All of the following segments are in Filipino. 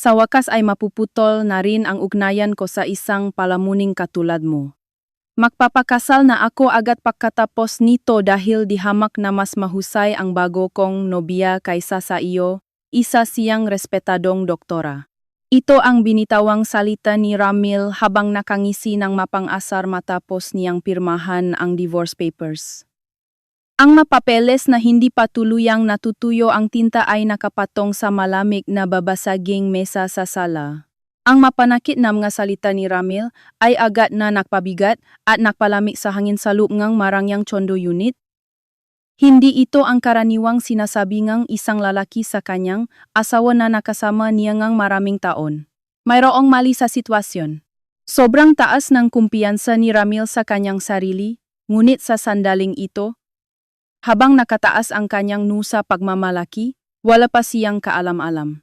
Sa wakas ay mapuputol na rin ang ugnayan ko sa isang palamuning katulad mo. Magpapakasal na ako agad pagkatapos nito dahil dihamak na mas mahusay ang bago kong nobya kaysa sa iyo, isa siyang respetadong doktora. Ito ang binitawang salita ni Ramil habang nakangisi ng mapang-asar matapos niyang pirmahan ang divorce papers. Ang mapapeles na hindi pa tuluyang natutuyo ang tinta ay nakapatong sa malamig na babasaging mesa sa sala. Ang mapanakit na mga salita ni Ramil ay agad na nakpabigat at nakpalamig sa hangin sa loob ng marangyang Chondo unit. Hindi ito ang karaniwang sinasabi ng isang lalaki sa kanyang asawa na nakasama niya ng maraming taon. Mayroong mali sa sitwasyon. Sobrang taas ng kumpiyansa ni Ramil sa kanyang sarili, ngunit sa sandaling ito, habang nakataas ang kanyang nusa pagmamalaki, wala pa siyang kaalam-alam.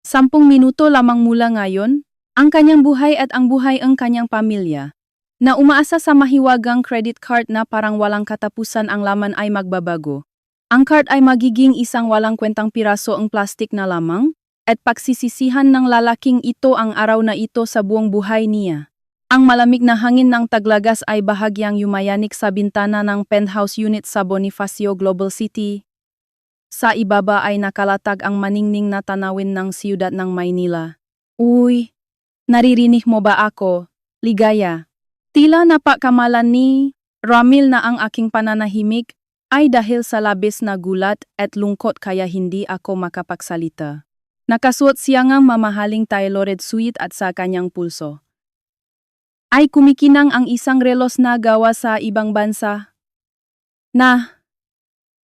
10 minuto lamang mula ngayon, ang kanyang buhay at ang buhay ng kanyang pamilya, na umaasa sa mahiwagang credit card na parang walang katapusan ang laman ay magbabago. Ang card ay magiging isang walang kwentang piraso ang plastik na lamang, at pagsisisihan ng lalaking ito ang araw na ito sa buong buhay niya. Ang malamig na hangin ng taglagas ay bahagyang yumayanik sa bintana ng penthouse unit sa Bonifacio Global City. Sa ibaba ay nakalatag ang maningning na tanawin ng siyudad ng Maynila. Uy, naririnig mo ba ako, Ligaya? Tila napakamalan ni Ramil na ang aking pananahimik ay dahil sa labis na gulat at lungkot kaya hindi ako makapagsalita. Nakasuot siya ng mamahaling tailored suit at sa kanyang pulso ay kumikinang ang isang relos na gawa sa ibang bansa na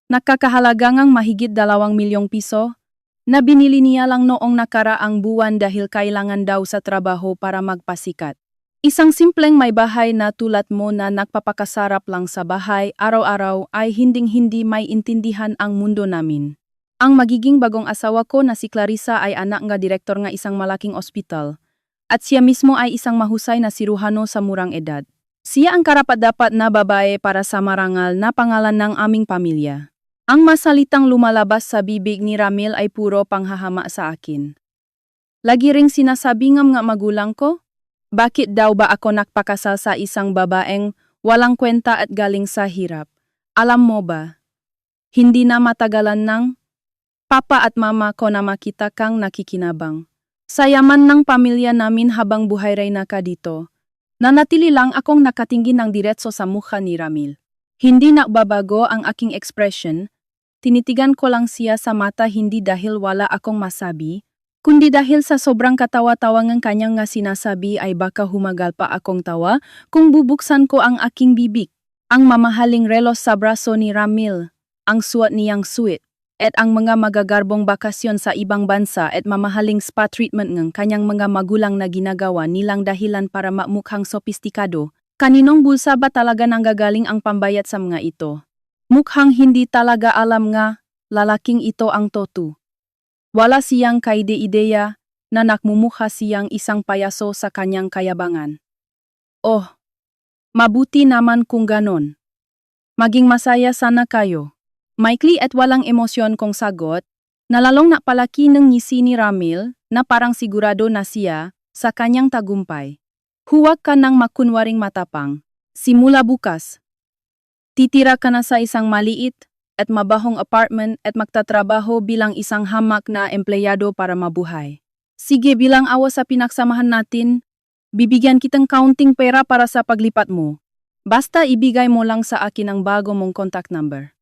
nakakahalaga ng mahigit 2 milyong piso na binili niya lang noong nakaraang buwan dahil kailangan daw sa trabaho para magpasikat. Isang simpleng may bahay na tulad mo na nagpapakasarap lang sa bahay araw-araw ay hinding-hindi may intindihan ang mundo namin. Ang magiging bagong asawa ko na si Clarissa ay anak nga direktor nga isang malaking ospital. At siya mismo ay isang mahusay na siruhano sa murang edad. Siya ang karapat-dapat na babae para sa marangal na pangalan ng aming pamilya. Ang masalitang lumalabas sa bibig ni Ramil ay puro panghahama sa akin. Lagi ring sinasabi ng mga magulang ko, bakit daw ba ako nakpakasal sa isang babaeng walang kwenta at galing sa hirap? Alam mo ba, hindi na matagalan ng papa at mama ko na makita kang nakikinabang. Sa yaman ng pamilya namin habang buhay ray naka dito, nanatili lang akong nakatingin ng diretso sa mukha ni Ramil. Hindi nagbabago ang aking expression, tinitigan ko lang siya sa mata hindi dahil wala akong masabi, kundi dahil sa sobrang katawa-tawa ng kanyang nga sinasabi ay baka humagal pa akong tawa kung bubuksan ko ang aking bibig. Ang mamahaling relos sa braso ni Ramil, ang suot niyang suit, at ang mga magagarbong bakasyon sa ibang bansa at mamahaling spa treatment ng kanyang mga magulang na ginagawa nilang dahilan para mamukhang sopistikado, kaninong bulsa ba talaga nanggagaling ang pambayat sa mga ito? Mukhang hindi talaga alam nga, lalaking ito ang totu. Wala siyang kaide-ideya na nakmumukha siyang isang payaso sa kanyang kayabangan. Oh, mabuti naman kung ganon. Maging masaya sana kayo. Maikli at walang emosyon kong sagot, nalalong napalaki ng ngisi ni Ramil na parang sigurado na siya sa kanyang tagumpay. Huwag ka nang makunwaring matapang. Simula bukas, titira ka na sa isang maliit at mabahong apartment at magtatrabaho bilang isang hamak na empleyado para mabuhay. Sige, bilang awa sa pinagsamahan natin, bibigyan kitang kaunting pera para sa paglipat mo. Basta ibigay mo lang sa akin ang bago mong contact number.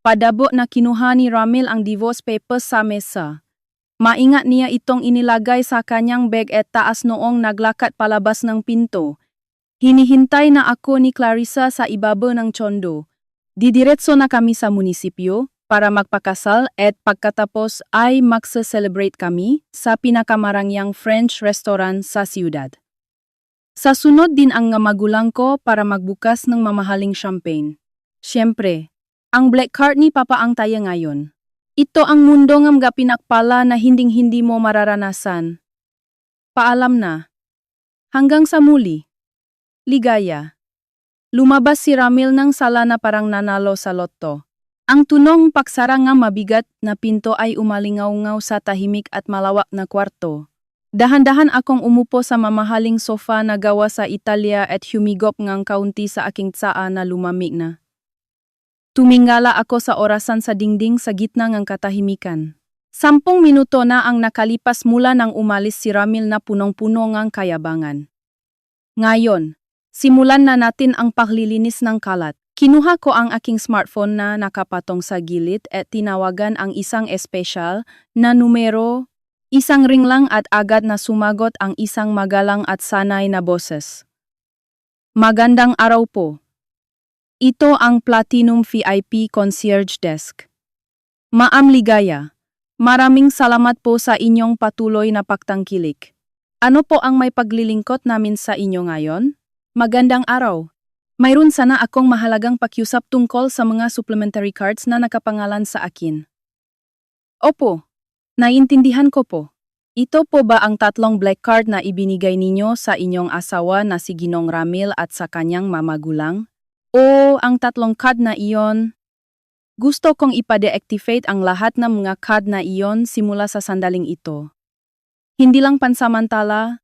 Padabo na kinuha ni Ramil ang divorce papers sa mesa. Maingat niya itong inilagay sa kanyang bag at taas noong naglakat palabas ng pinto. Hinihintay na ako ni Clarissa sa ibabaw ng Chondo. Didiretso na kami sa munisipyo para magpakasal at pagkatapos ay magse-celebrate kami sa pinakamarangyang French restaurant sa siyudad. Sa sunod din ang nga magulang ko para magbukas ng mamahaling champagne. Siyempre, ang black card ni Papa ang taya ngayon. Ito ang mundo ng mga pinakpala na hinding-hindi mo mararanasan. Paalam na. Hanggang sa muli. Ligaya. Lumabas si Ramil ng sala na parang nanalo sa lotto. Ang tunong paksara nga mabigat na pinto ay umalingaw-ngaw sa tahimik at malawak na kwarto. Dahan-dahan akong umupo sa mamahaling sofa na gawa sa Italia at humigop ngang kaunti sa aking tsaa na lumamig na. Tumingala ako sa orasan sa dingding sa gitna ng katahimikan. 10 minuto na ang nakalipas mula nang umalis si Ramil na punong-puno ngang kayabangan. Ngayon, simulan na natin ang paglilinis ng kalat. Kinuha ko ang aking smartphone na nakapatong sa gilid at tinawagan ang isang espesyal na numero. Isang ring lang at agad na sumagot ang isang magalang at sanay na boses. Magandang araw po. Ito ang Platinum VIP Concierge Desk. Ma'am Ligaya, maraming salamat po sa inyong patuloy na pagtangkilik. Ano po ang may paglilingkod namin sa inyo ngayon? Magandang araw. Mayroon sana akong mahalagang pakiusap tungkol sa mga supplementary cards na nakapangalan sa akin. Opo, naiintindihan ko po. Ito po ba ang 3 black card na ibinigay ninyo sa inyong asawa na si Ginong Ramil at sa kanyang mamagulang? O ang 3 card na iyon? Gusto kong ipa-deactivate ang lahat ng mga card na iyon simula sa sandaling ito. Hindi lang pansamantala,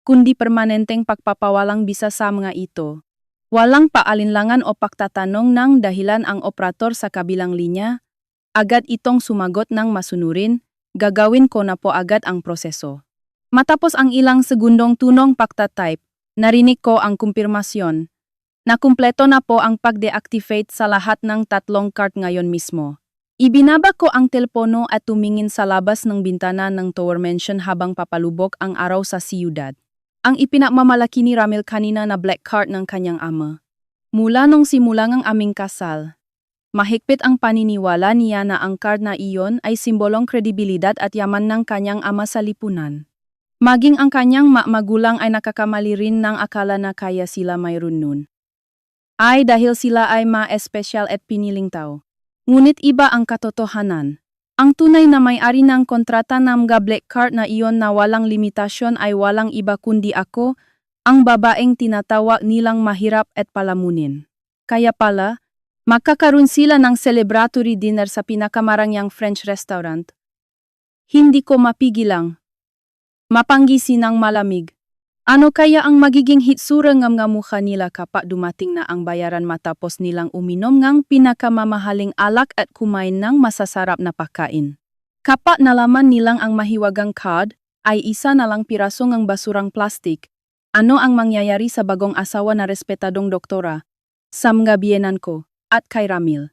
kundi permanenteng pagpapawalang bisa sa mga ito. Walang paalinlangan o pagtatanong ng dahilan ang operator sa kabilang linya, agad itong sumagot ng masunurin, gagawin ko na po agad ang proseso. Matapos ang ilang segundong tunong pagtatype, narinig ko ang kumpirmasyon. Nakumpleto na po ang pag-deactivate sa lahat ng 3 card ngayon mismo. Ibinaba ko ang telepono at tumingin sa labas ng bintana ng tower mansion habang papalubok ang araw sa siyudad. Ang ipinagmamalaki ni Ramil kanina na black card ng kanyang ama. Mula nung simula ng aming kasal, mahigpit ang paniniwala niya na ang card na iyon ay simbolong kredibilidad at yaman ng kanyang ama sa lipunan. Maging ang kanyang magulang ay nakakamali rin ng akala na kaya sila mayroon nun. Ay dahil sila ay ma-espesyal at piniling tao. Ngunit iba ang katotohanan. Ang tunay na may-ari ng kontrata ng mga black card na iyon na walang limitasyon ay walang iba kundi ako, ang babaeng tinatawag nilang mahirap at palamunin. Kaya pala, magkakaroon sila ng celebratory dinner sa pinakamarangyang French restaurant. Hindi ko mapigilang. Mapanggisi ng malamig. Ano kaya ang magiging hitsura ng mga mukha nila kapag dumating na ang bayaran matapos nilang uminom ng pinakamamahaling alak at kumain ng masasarap na pagkain? Kapag nalaman nilang ang mahiwagang card ay isa na lang piraso ng basurang plastik, ano ang mangyayari sa bagong asawa na respetadong doktora, sa mga biyenan ko, at kay Ramil?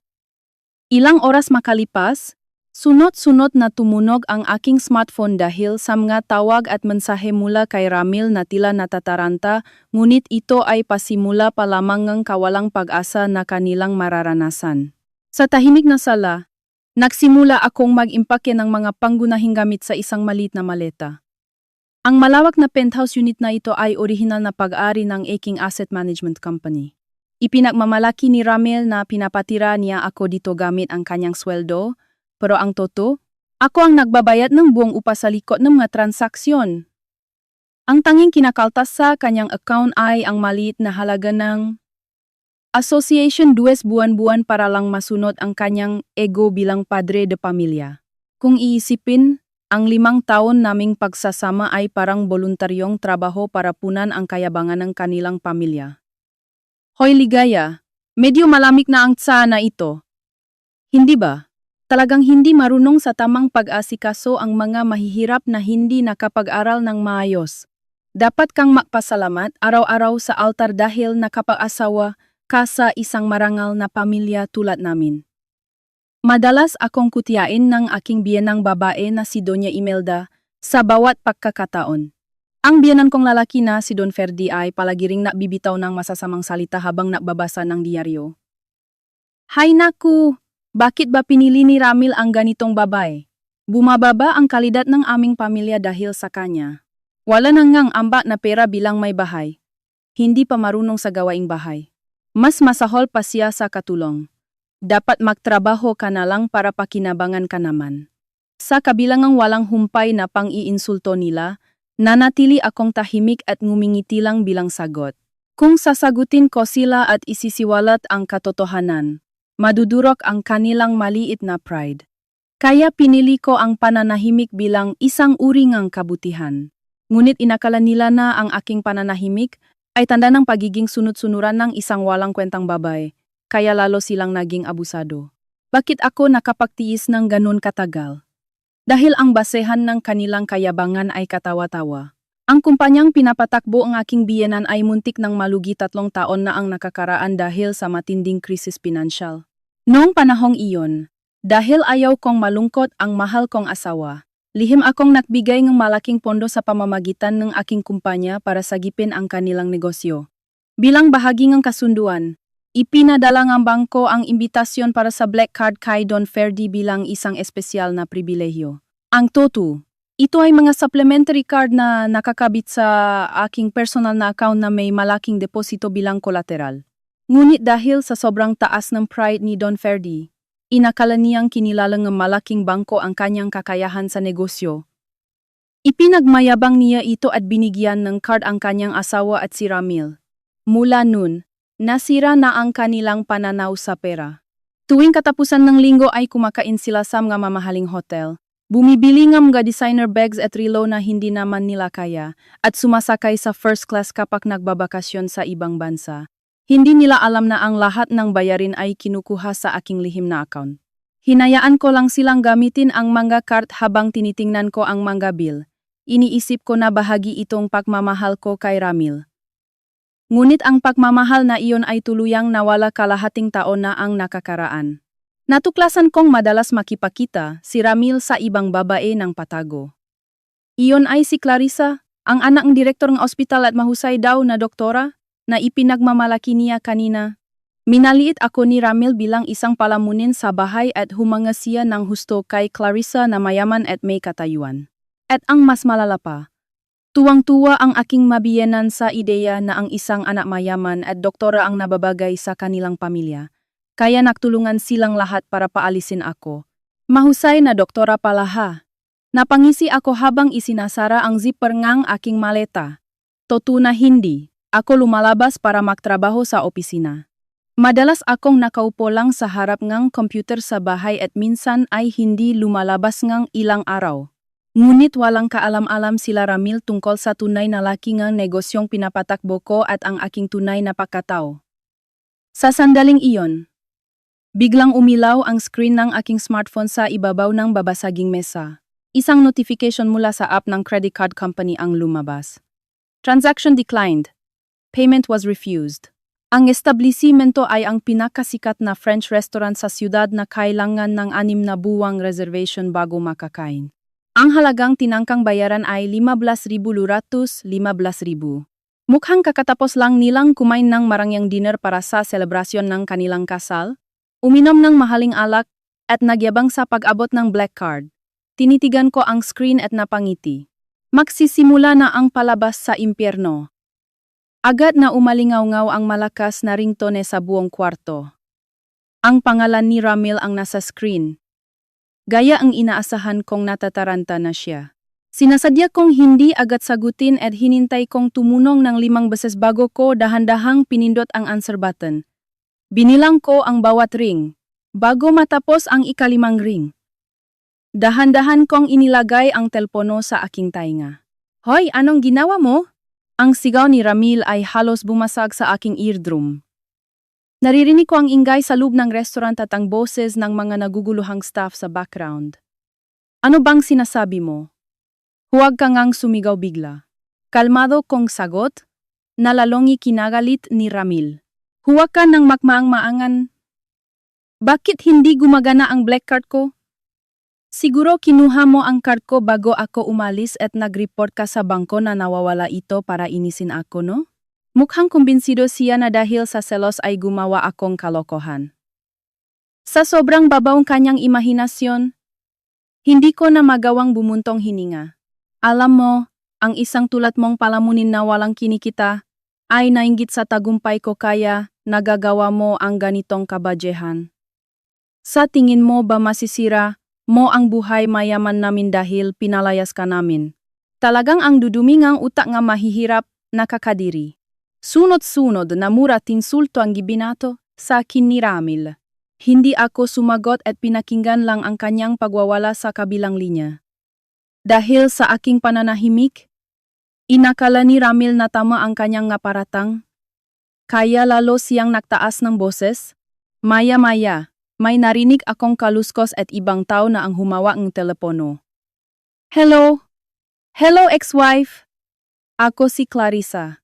Ilang oras makalipas, sunod-sunod na tumunog ang aking smartphone dahil sa mga tawag at mensahe mula kay Ramil na tila natataranta, ngunit ito ay pasimula pa lamang ng kawalang pag-asa na kanilang mararanasan. Sa tahimik na sala, nagsimula akong mag-impake ng mga panggunahing gamit sa isang maliit na maleta. Ang malawak na penthouse unit na ito ay orihinal na pag-ari ng Aking Asset Management Company. Ipinagmamalaki ni Ramil na pinapatira niya ako dito gamit ang kanyang sweldo, pero ang totoo, ako ang nagbabayad ng buong upa sa likod ng mga transaksyon. Ang tanging kinakaltas sa kanyang account ay ang maliit na halaga ng Association Dues buwan-buwan para lang masunod ang kanyang ego bilang padre de pamilya. Kung iisipin, ang 5 taon naming pagsasama ay parang voluntaryong trabaho para punan ang kayabangan ng kanilang pamilya. Hoy Ligaya, medyo malamig na ang tsa na ito. Hindi ba? Talagang hindi marunong sa tamang pag-asikaso ang mga mahihirap na hindi nakapag-aral ng maayos. Dapat kang magpasalamat araw-araw sa altar dahil nakapag-asawa ka sa isang marangal na pamilya tulad namin. Madalas akong kutiyain ng aking biyenang babae na si Doña Imelda sa bawat pagkakataon. Ang biyenan kong lalaki na si Don Ferdi ay palagi ring nagbibitaw ng masasamang salita habang nagbabasa ng diaryo. Hay naku! Bakit ba pinili ni Ramil ang ganitong babae? Bumababa ang kalidad ng aming pamilya dahil sa kanya. Wala nang ngang amba na pera bilang may bahay. Hindi pa marunong sa gawaing bahay. Mas masahol pa siya sa katulong. Dapat magtrabaho ka na lang para pakinabangan ka naman. Sa kabilangang walang humpay na pang-iinsulto nila, nanatili akong tahimik at ngumingiti lang bilang sagot. Kung sasagutin ko sila at isisiwalat ang katotohanan, Madudurok ang kanilang maliit na pride. Kaya pinili ko ang pananahimik bilang isang uri ng kabutihan. Ngunit inakala nila na ang aking pananahimik ay tanda ng pagiging sunod-sunuran ng isang walang kwentang babae, kaya lalo silang naging abusado. Bakit ako nakapagtiis ng ganun katagal? Dahil ang basehan ng kanilang kayabangan ay katawa-tawa. Ang kumpanyang pinapatakbo ang aking biyenan ay muntik ng malugi 3 taon na ang nakakaraan dahil sa matinding krisis pinansyal. Noong panahong iyon, dahil ayaw kong malungkot ang mahal kong asawa, lihim akong nagbigay ng malaking pondo sa pamamagitan ng aking kumpanya para sagipin ang kanilang negosyo. Bilang bahagi ng kasunduan, ipinadala ng bangko ang imbitasyon para sa Black Card kay Don Ferdy bilang isang espesyal na pribilehyo. Ang toto, ito ay mga supplementary card na nakakabit sa aking personal na account na may malaking deposito bilang kolateral. Ngunit dahil sa sobrang taas ng pride ni Don Ferdy, inakala niyang kinilalang ng malaking bangko ang kanyang kakayahan sa negosyo. Ipinagmayabang niya ito at binigyan ng card ang kanyang asawa at si Ramil. Mula nun, nasira na ang kanilang pananaw sa pera. Tuwing katapusan ng linggo ay kumakain sila sa mga mamahaling hotel. Bumibili ng mga designer bags at relo na hindi naman nila kaya at sumasakay sa first class kapag nagbabakasyon sa ibang bansa. Hindi nila alam na ang lahat ng bayarin ay kinukuha sa aking lihim na account. Hinayaan ko lang silang gamitin ang mga card habang tinitingnan ko ang mga bill. Iniisip ko na bahagi itong pagmamahal ko kay Ramil. Ngunit ang pagmamahal na iyon ay tuluyang nawala kalahating taon na ang nakakaraan. Natuklasan kong madalas makipakita si Ramil sa ibang babae ng patago. Iyon ay si Clarissa, ang anak ng direktor ng ospital at mahusay daw na doktora, na ipinagmamalaki niya kanina. Minaliit ako ni Ramil bilang isang palamunin sa bahay at humanga siya ng husto kay Clarissa na mayaman at may katayuan. At ang mas malala pa, tuwang-tuwa ang aking mabiyenan sa ideya na ang isang anak mayaman at doktora ang nababagay sa kanilang pamilya. Kaya nagtulungan silang lahat para paalisin ako. Mahusay na doktora pala ha. Napangisi ako habang isinasara ang zipper ng aking maleta. Totoo na hindi, ako lumalabas para magtrabaho sa opisina. Madalas akong nakaupo lang sa harap ng computer sa bahay at minsan ay hindi lumalabas ng ilang araw. Ngunit walang kaalam-alam sila Ramil tungkol sa tunay na laki ng negosyong pinapatakbo ko at ang aking tunay na pagkatao. Sa sandaling iyon, biglang umilaw ang screen ng aking smartphone sa ibabaw ng babasaging mesa. Isang notification mula sa app ng credit card company ang lumabas. Transaction declined. Payment was refused. Ang establishmento ay ang pinakasikat na French restaurant sa siyudad na kailangan ng 6 na buwang reservation bago makakain. Ang halagang tinangkang bayaran ay 15,215. Mukhang kakatapos lang nilang kumain ng marangyang dinner para sa selebrasyon ng kanilang kasal, uminom ng mahaling alak, at nagyabang sa pag-abot ng black card. Tinitigan ko ang screen at napangiti. Magsisimula na ang palabas sa impyerno. Agad na umalingaw-ngaw ang malakas na ringtone sa buong kwarto. Ang pangalan ni Ramil ang nasa screen. Gaya ang inaasahan kong natataranta na siya. Sinasadya kong hindi agad sagutin at hinintay kong tumunong ng 5 beses bago ko dahan-dahang pinindot ang answer button. Binilang ko ang bawat ring, bago matapos ang ika-5 ring. Dahan-dahan kong inilagay ang telepono sa aking tainga. Hoy, anong ginawa mo? Ang sigaw ni Ramil ay halos bumasag sa aking eardrum. Naririnig ko ang ingay sa loob ng restaurant at ang boses ng mga naguguluhang staff sa background. Ano bang sinasabi mo? Huwag ka ngang sumigaw bigla. Kalmado kong sagot, nalalongi kinagalit ni Ramil. Huwag ka nang makmaang-maangan. Bakit hindi gumagana ang black card ko? Siguro kinuha mo ang card ko bago ako umalis at nag-report ka sa bangko na nawawala ito para inisin ako, no? Mukhang kumbinsido siya na dahil sa selos ay gumawa akong kalokohan. Sa sobrang babaw kanyang imahinasyon, hindi ko na magawang bumuntong hininga. Alam mo, ang isang tulad mong palamunin na walang kinikita ay nainggit sa tagumpay ko kaya nagagawa mo ang ganitong kabadyehan. Sa tingin mo ba masisira mo ang buhay mayaman namin dahil pinalayas ka namin? Talagang ang dudumi ngang utak nga mahihirap nakakadiri. Sunod-sunod na murat insulto ang gibinato sa akin ni Ramil. Hindi ako sumagot at pinakinggan lang ang kanyang pagwawala sa kabilang linya. Dahil sa aking pananahimik, inakala ni Ramil na tama ang kanyang ngaparatang. Kaya lalo siyang nagtaas ng boses. Maya-maya, may narinig akong kaluskos at ibang tao na ang humawak ng telepono. Hello? Hello, ex-wife? Ako si Clarissa.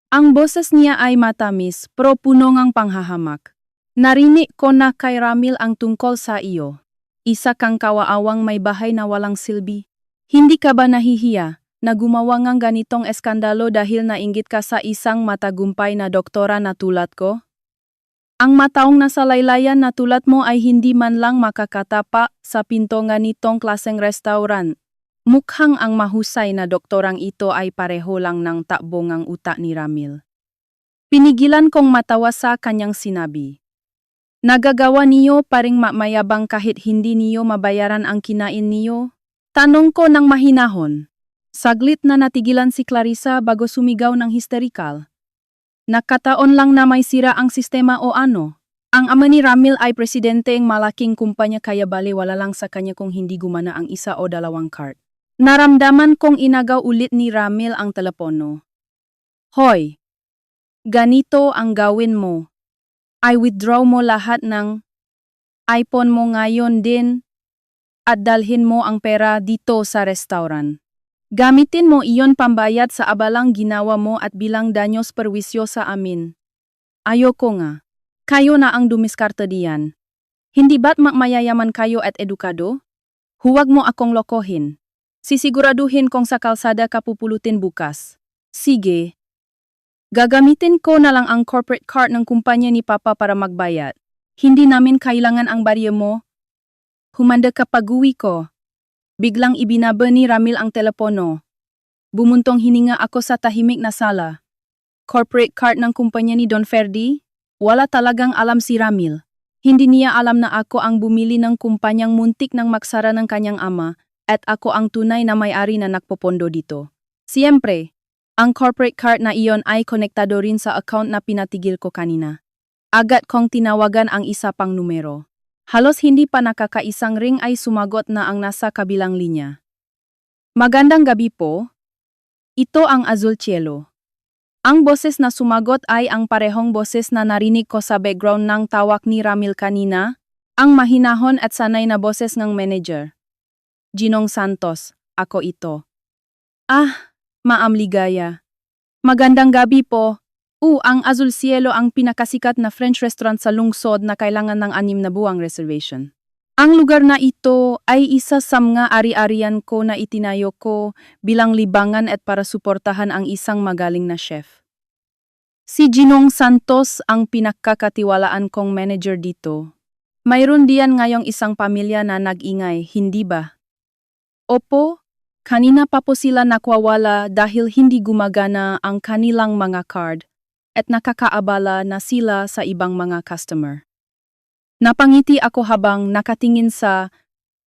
Ang boses niya ay matamis pero puno ng panghahamak. Narinig ko na kay Ramil ang tungkol sa iyo. Isa kang kawaawang may bahay na walang silbi. Hindi ka ba nahihiya na gumawa ng ganitong eskandalo dahil nainggit ka sa isang matagumpay na doktora na tulad ko? Ang mataong nasa laylayan na tulad mo ay hindi man lang makakatapa sa pinto ganitong klaseng restaurant. Mukhang ang mahusay na doktorang ito ay pareho lang ng takbo ng utak ni Ramil. Pinigilan kong matawa sa kanyang sinabi. Nagagawa niyo paring mayabang kahit hindi niyo mabayaran ang kinain niyo? Tanong ko ng mahinahon. Saglit na natigilan si Clarissa bago sumigaw ng histerikal. Nakataon lang na may sira ang sistema o ano? Ang ama ni Ramil ay presidente ng malaking kumpanya kaya baliwala lang sa kanya kung hindi gumana ang isa o dalawang card. Naramdaman kong inagaw ulit ni Ramil ang telepono. Hoy! Ganito ang gawin mo. I-withdraw mo lahat ng iPhone mo ngayon din at dalhin mo ang pera dito sa restaurant. Gamitin mo iyon pambayad sa abalang ginawa mo at bilang danyos perwisyo sa amin. Ayoko nga. Kayo na ang dumiskarte diyan. Hindi ba't mayayaman kayo at edukado? Huwag mo akong lokohin. Sisiguraduhin kong sa kalsada ka pupulutin bukas. Sige. Gagamitin ko na lang ang corporate card ng kumpanya ni Papa para magbayad. Hindi namin kailangan ang barya mo. Humanda ka pag-uwi ko. Biglang ibinaba ni Ramil ang telepono. Bumuntong hininga ako sa tahimik na sala. Corporate card ng kumpanya ni Don Ferdy? Wala talagang alam si Ramil. Hindi niya alam na ako ang bumili ng kumpanyang muntik ng magsara ng kanyang ama at ako ang tunay na may-ari na nagpopondo dito. Siyempre, ang corporate card na iyon ay konektado rin sa account na pinatigil ko kanina. Agad kong tinawagan ang isa pang numero. Halos hindi pa nakakaisang ring ay sumagot na ang nasa kabilang linya. Magandang gabi po. Ito ang Azul Cielo. Ang boses na sumagot ay ang parehong boses na narinig ko sa background ng tawag ni Ramil kanina, ang mahinahon at sanay na boses ng manager. Ginong Santos, ako ito. Ma'am Ligaya. Magandang gabi po. Ang Azul Cielo ang pinakasikat na French restaurant sa lungsod na kailangan ng 6 na buwang reservation. Ang lugar na ito ay isa sa mga ari-arian ko na itinayo ko bilang libangan at para suportahan ang isang magaling na chef. Si Ginong Santos ang pinakakatiwalaan kong manager dito. Mayroon diyan ngayong isang pamilya na nag-ingay, hindi ba? Opo. Kanina pa po sila nakwawala dahil hindi gumagana ang kanilang mga card at nakakaabala na sila sa ibang mga customer. Napangiti ako habang nakatingin sa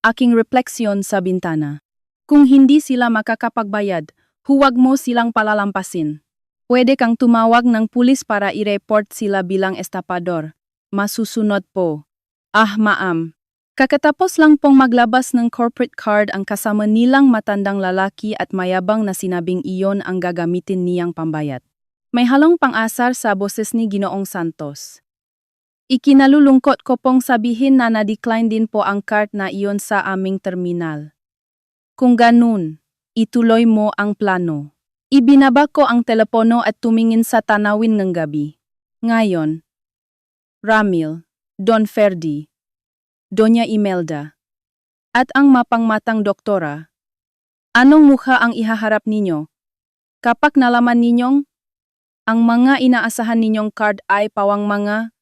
aking refleksyon sa bintana. Kung hindi sila makakapagbayad, huwag mo silang palalampasin. Pwede kang tumawag ng pulis para i-report sila bilang estapador. Masusunod po. Ma'am. Kakatapos lang pong maglabas ng corporate card ang kasama nilang matandang lalaki at mayabang na sinabing iyon ang gagamitin niyang pambayad. May halong pang-asar sa boses ni Ginoong Santos. Ikinalulungkot ko pong sabihin na na-decline din po ang card na iyon sa aming terminal. Kung ganun, ituloy mo ang plano. Ibinaba ko ang telepono at tumingin sa tanawin ng gabi. Ngayon, Ramil, Don Ferdy, Doña Imelda, at ang mapangmatang doktora. Anong mukha ang ihaharap ninyo? Kapag nalaman ninyong ang mga inaasahan ninyong card ay pawang mga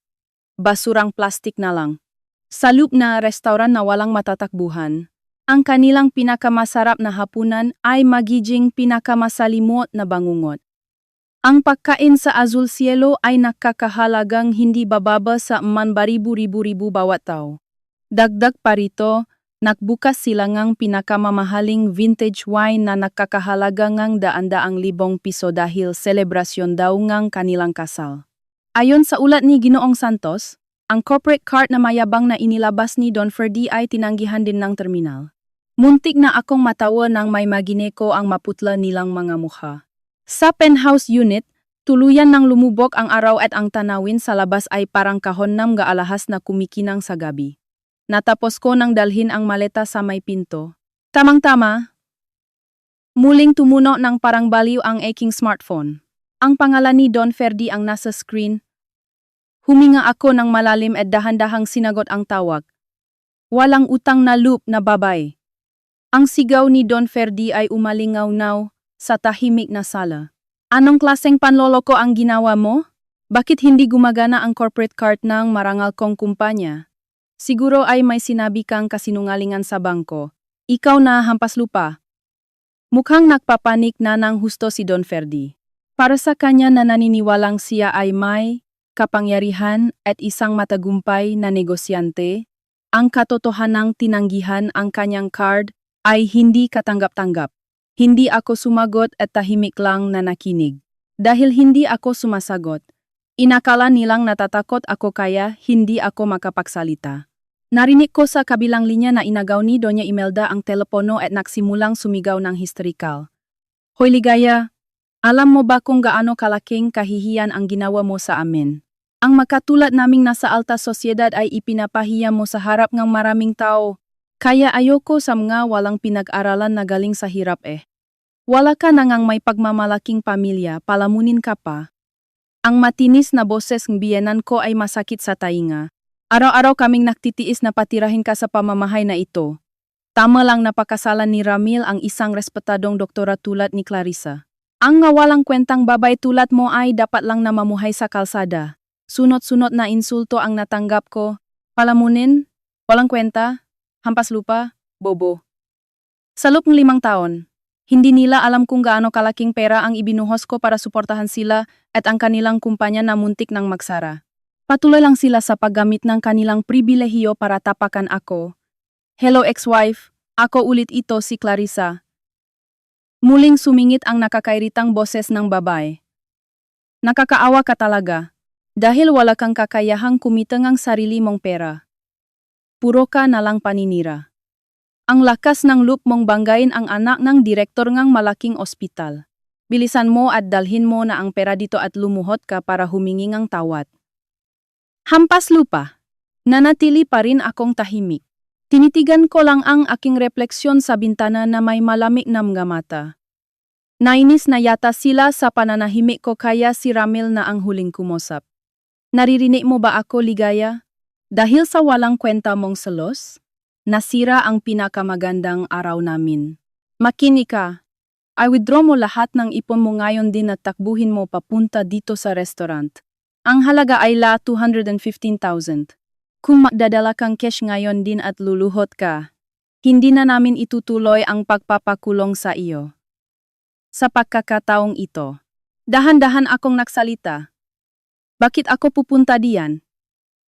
basurang plastik na lang. Sa loop na restaurant na walang matatakbuhan, ang kanilang pinakamasarap na hapunan ay magiging pinakamasalimot na bangungot. Ang pagkain sa Azul Cielo ay nakakahalagang hindi bababa sa baribu-ribu-ribu bawat tao. Dagdag pa rito, nagbukas sila ngang pinakamamahaling vintage wine na nakakahalaga ngang daan-daang libong piso dahil selebrasyon daw ngang kanilang kasal. Ayon sa ulat ni Ginoong Santos, Ang corporate cart na mayabang na inilabas ni Don Ferdy ay tinanggihan din ng terminal. Muntik na akong matawa nang may magineko ang maputla nilang mga mukha. Sa penthouse unit, tuluyan nang lumubok ang araw at ang tanawin sa labas ay parang kahonnam ga alahas na kumikinang sa gabi. Natapos ko nang dalhin ang maleta sa may pinto. Tamang-tama. Muling tumuno ng parang baliw ang aking smartphone. Ang pangalan ni Don Ferdy ang nasa screen. Huminga ako ng malalim at dahan-dahang sinagot ang tawag. Walang utang na loop na babay. Ang sigaw ni Don Ferdy ay umalingaw-naw sa tahimik na sala. Anong klaseng panloloko ang ginawa mo? Bakit hindi gumagana ang corporate card ng marangal kong kumpanya? Siguro ay may sinabi kang kasinungalingan sa bangko. Ikaw na hampas lupa. Mukhang nagpapanik na ng husto si Don Ferdy. Para sa kanya na naniniwalang siya ay may kapangyarihan at isang matagumpay na negosyante, ang katotohanang tinanggihan ang kanyang card ay hindi katanggap-tanggap. Hindi ako sumagot at tahimik lang na nakinig. Dahil hindi ako sumasagot, inakala nilang natatakot ako kaya hindi ako makapagsalita. Narinig ko sa kabilang linya na inagaw ni Doña Imelda ang telepono at nagsimulang sumigaw ng histerikal. Hoy Ligaya, alam mo ba kung gaano kalaking kahihiyan ang ginawa mo sa amin? Ang makatulad naming nasa alta sosyedad ay ipinapahiya mo sa harap ng maraming tao. Kaya ayoko sa mga walang pinag-aralan na galing sa hirap eh. Wala ka na ngang may pagmamalaking pamilya, palamunin ka pa. Ang matinis na boses ng biyenan ko ay masakit sa tainga. Araw-araw kaming nagtitiis na patirahin ka sa pamamahay na ito. Tama lang napakasalan ni Ramil ang isang respetadong doktora tulad ni Clarissa. Ang ngawalang kwentang babay tulad mo ay dapat lang na mamuhay sa kalsada. Sunod-sunod na insulto ang natanggap ko. Palamunin, walang kwenta, hampas lupa, bobo. Sa loob ng 5 taon, hindi nila alam kung gaano kalaking pera ang ibinuhos ko para suportahan sila at ang kanilang kumpanya na muntik ng magsara. Patuloy lang sila sa paggamit ng kanilang pribilehiyo para tapakan ako. Hello ex-wife, ako ulit ito si Clarissa. Muling sumingit ang nakakairitang boses ng babae. Nakakaawa ka talaga. Dahil wala kang kakayahang kumitang ang sarili mong pera. Puro ka na lang paninira. Ang lakas ng loop mong banggain ang anak ng direktor ng malaking ospital. Bilisan mo at dalhin mo na ang pera dito at lumuhod ka para humingi ng tawad. Hampas lupa. Nanatili pa rin akong tahimik. Tinitigan ko lang ang aking refleksyon sa bintana na may malamig na mga mata. Nainis na yata sila sa pananahimik ko kaya si Ramil na ang huling kumusap. Naririnig mo ba ako, Ligaya? Dahil sa walang kwenta mong selos, nasira ang pinakamagandang araw namin. Makinig ka. I withdraw mo lahat ng ipon mo ngayon din at takbuhin mo papunta dito sa restaurant. Ang halaga ay 215,000. Kung magdadala kang cash ngayon din at luluhot ka, hindi na namin itutuloy ang pagpapakulong sa iyo. Sa pagkakataong ito, dahan-dahan akong nagsalita. Bakit ako pupunta diyan?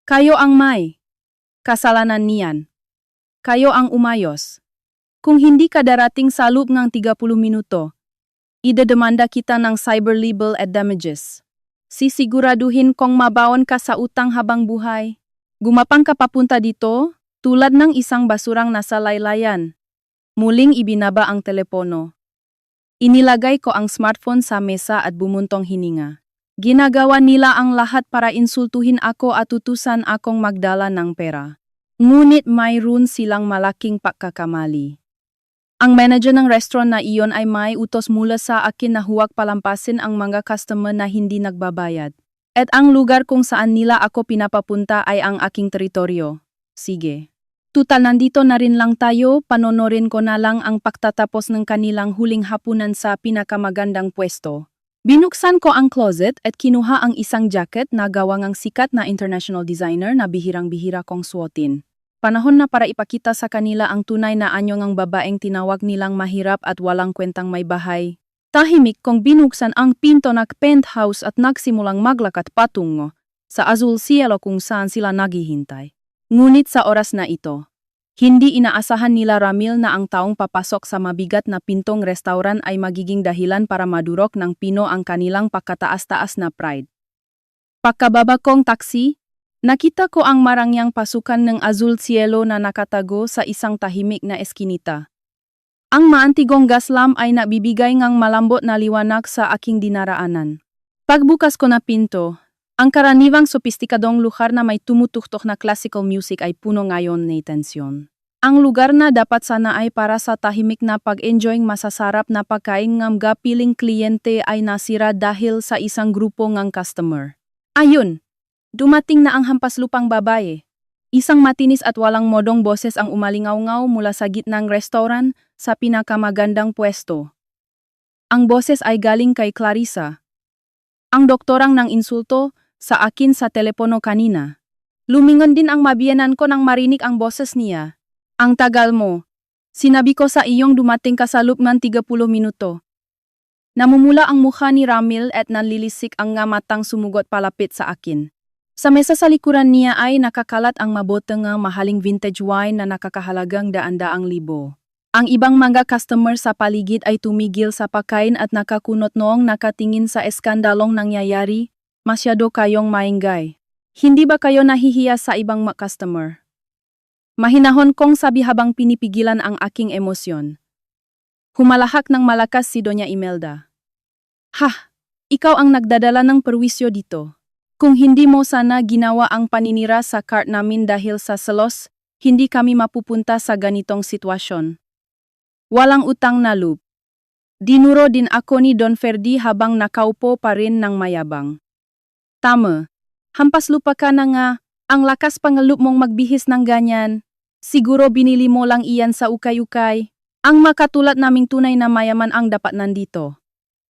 Kayo ang may kasalanan niyan. Kayo ang umayos. Kung hindi ka darating sa loob ng 30 minuto, idedemanda kita ng cyber libel at damages. Sisiguraduhin kong mabaon ka sa utang habang buhay. Gumapang ka papunta dito, tulad ng isang basurang nasa laylayan. Muling ibinaba ang telepono. Inilagay ko ang smartphone sa mesa at bumuntong hininga. Ginagawa nila ang lahat para insultuhin ako at utusan akong magdala ng pera. Ngunit mayroon silang malaking pagkakamali. Ang manager ng restaurant na iyon ay may utos mula sa akin na huwag palampasin ang mga customer na hindi nagbabayad. At ang lugar kung saan nila ako pinapapunta ay ang aking teritoryo. Sige. Tutal nandito na rin lang tayo, panonorin ko na lang ang pagtatapos ng kanilang huling hapunan sa pinakamagandang pwesto. Binuksan ko ang closet at kinuha ang isang jacket na gawa ng sikat na international designer na bihirang-bihira kong suotin. Panahon na para ipakita sa kanila ang tunay na anyo ng babaeng tinawag nilang mahirap at walang kwentang may bahay. Tahimik kong binuksan ang pinto ng penthouse at nagsimulang maglakat patungo sa azul cielo kung saan sila naghihintay. Ngunit sa oras na ito, hindi inaasahan nila Ramil na ang taong papasok sa mabigat na pintong restaurant ay magiging dahilan para madurok ng pino ang kanilang pagkataas-taas na pride. Pagkababa kong taksi, Nakita ko ang marangyang pasukan ng azul cielo na nakatago sa isang tahimik na eskinita. Ang maantigong gaslam ay nabibigay ngang malambot na liwanag sa aking dinaraanan. Pagbukas ko na pinto, ang karaniwang sopistikadong lugar na may tumutuktok na classical music ay puno ngayon ng tensyon. Ang lugar na dapat sana ay para sa tahimik na pag-enjoying masasarap na pagkain ng gapiling kliyente ay nasira dahil sa isang grupo ng customer. Ayun! Dumating na ang hampaslupang babae. Isang matinis at walang modong boses ang umalingaw-ngaw mula sa gitnang restaurant sa pinakamagandang pwesto. Ang boses ay galing kay Clarissa. Ang doktorang nang insulto sa akin sa telepono kanina. Lumingon din ang mabiyanan ko nang marinig ang boses niya. Ang tagal mo. Sinabi ko sa iyong dumating ka sa loob ng 30 minuto. Namumula ang mukha ni Ramil at nanlilisik ang nga matang sumugot palapit sa akin. Sa mesa sa likuran niya ay nakakalat ang maboteng mahaling vintage wine na nakakahalagang daan-daang libo. Ang ibang mga customer sa paligid ay tumigil sa pagkain at nakakunot noong nakatingin sa eskandalong nangyayari. Masyado kayong maingay. Hindi ba kayo nahihiya sa ibang customer? Mahinahon kong sabi habang pinipigilan ang aking emosyon. Humalahak ng malakas si Doña Imelda. Ha! Ikaw ang nagdadala ng perwisyo dito. Kung hindi mo sana ginawa ang paninira sa cart namin dahil sa selos, hindi kami mapupunta sa ganitong sitwasyon. Walang utang na loob. Dinuro din ako ni Don Ferdy habang nakaupo pa rin ng mayabang. Tama. Hampas lupa ka na nga, ang lakas pangalup mong magbihis ng ganyan. Siguro binili mo lang iyan sa ukay-ukay. Ang makatulad naming tunay na mayaman ang dapat nandito.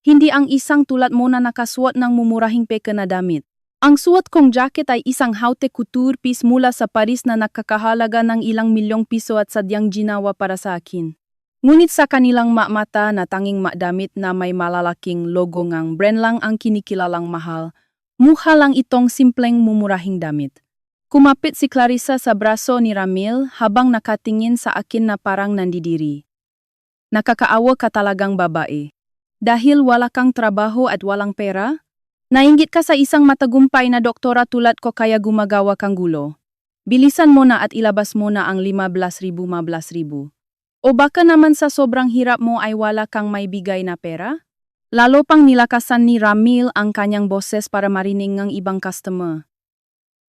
Hindi ang isang tulad mo na nakasuot ng mumurahing peke na damit. Ang suot kong jacket ay isang haute couture piece mula sa Paris na nakakahalaga ng ilang milyong piso at sadyang ginawa para sa akin. Ngunit sa kanilang mata na tanging damit na may malalaking logo ngang brand lang ang kinikilalang mahal, mukha lang itong simpleng mumurahing damit. Kumapit si Clarissa sa braso ni Ramil habang nakatingin sa akin na parang nandidiri. Nakakaawa ka talagang babae. Dahil wala kang trabaho at walang pera? Nainggit ka sa isang matagumpay na doktora tulad ko kaya gumagawa kang gulo. Bilisan mo na at ilabas mo na ang 15,000. O baka naman sa sobrang hirap mo ay wala kang may bigay na pera? Lalo pang nilakasan ni Ramil ang kanyang boses para marinig ng ibang customer.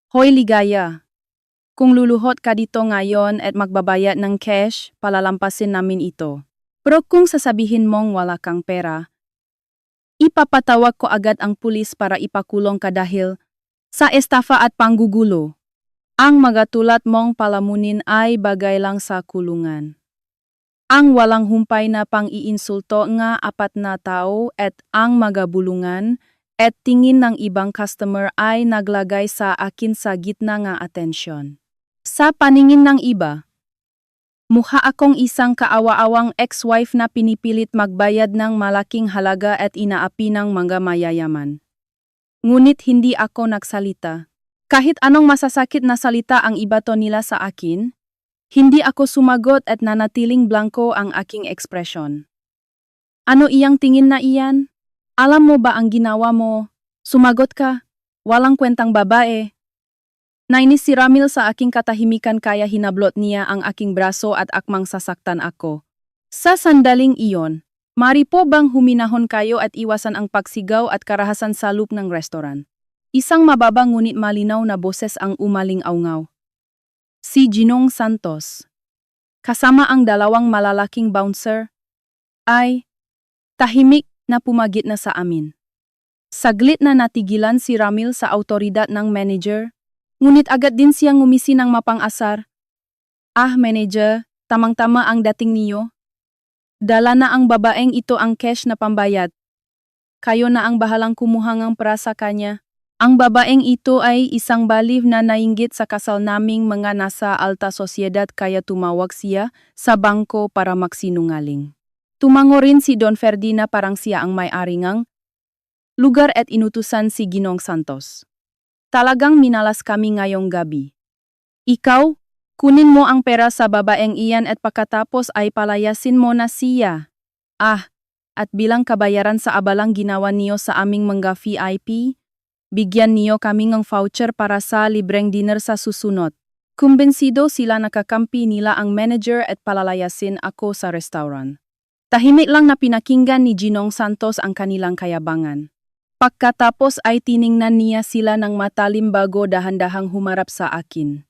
Hoy Ligaya! Kung luluhot ka dito ngayon at magbabayad ng cash, palalampasin namin ito. Pero kung sasabihin mong wala kang pera, ipapatawag ko agad ang pulis para ipakulong ka dahil sa estafa at panggugulo. Ang mga tulad mong palamunin ay bagay lang sa kulungan. Ang walang humpay na pang-iinsulto nga 4 na tao at ang mga bulungan at tingin ng ibang customer ay naglagay sa akin sa gitna nga atensyon. Sa paningin ng iba, mukha akong isang kaawa-awang ex-wife na pinipilit magbayad ng malaking halaga at inaapi ng mga mayayaman. Ngunit hindi ako nagsalita. Kahit anong masasakit na salita ang ibato nila sa akin, hindi ako sumagot at nanatiling blanko ang aking ekspresyon. Ano iyang tingin na iyan? Alam mo ba ang ginawa mo? Sumagot ka. Walang kwentang babae. Nainis si Ramil sa aking katahimikan kaya hinablot niya ang aking braso at akmang sasaktan ako. Sa sandaling iyon, mari po bang huminahon kayo at iwasan ang pagsigaw at karahasan sa loob ng restaurant? Isang mababang ngunit malinaw na boses ang umaling-awngaw. Si Ginong Santos. Kasama ang 2 malalaking bouncer, ay tahimik na pumagit na sa amin. Saglit na natigilan si Ramil sa autoridad ng manager, ngunit agad din siyang ngumisi ng mapang-asar. Ah, manager, tamang-tama ang dating niyo. Dala na ang babaeng ito ang cash na pambayad. Kayo na ang bahalang kumuha ng pera sa kanya. Ang babaeng ito ay isang baliw na nainggit sa kasal naming mga nasa alta sosyedad kaya tumawag siya sa bangko para magsinungaling. Tumango rin si Don Ferdy na parang siya ang may-ari ng lugar at inutusan si Ginong Santos. Talagang minalas kami ngayong gabi. Ikaw, kunin mo ang pera sa babaeng iyan at pagkatapos ay palayasin mo na siya. Ah, at bilang kabayaran sa abalang ginawa niyo sa aming mga VIP, Bigyan niyo kami ng voucher para sa libreng dinner sa susunod. Kumbensido sila nakakampi nila ang manager at palalayasin ako sa restaurant. Tahimik lang na pinakinggan ni Ginong Santos ang kanilang kayabangan. Pagkatapos ay tiningnan niya sila ng matalim bago dahan-dahang humarap sa akin.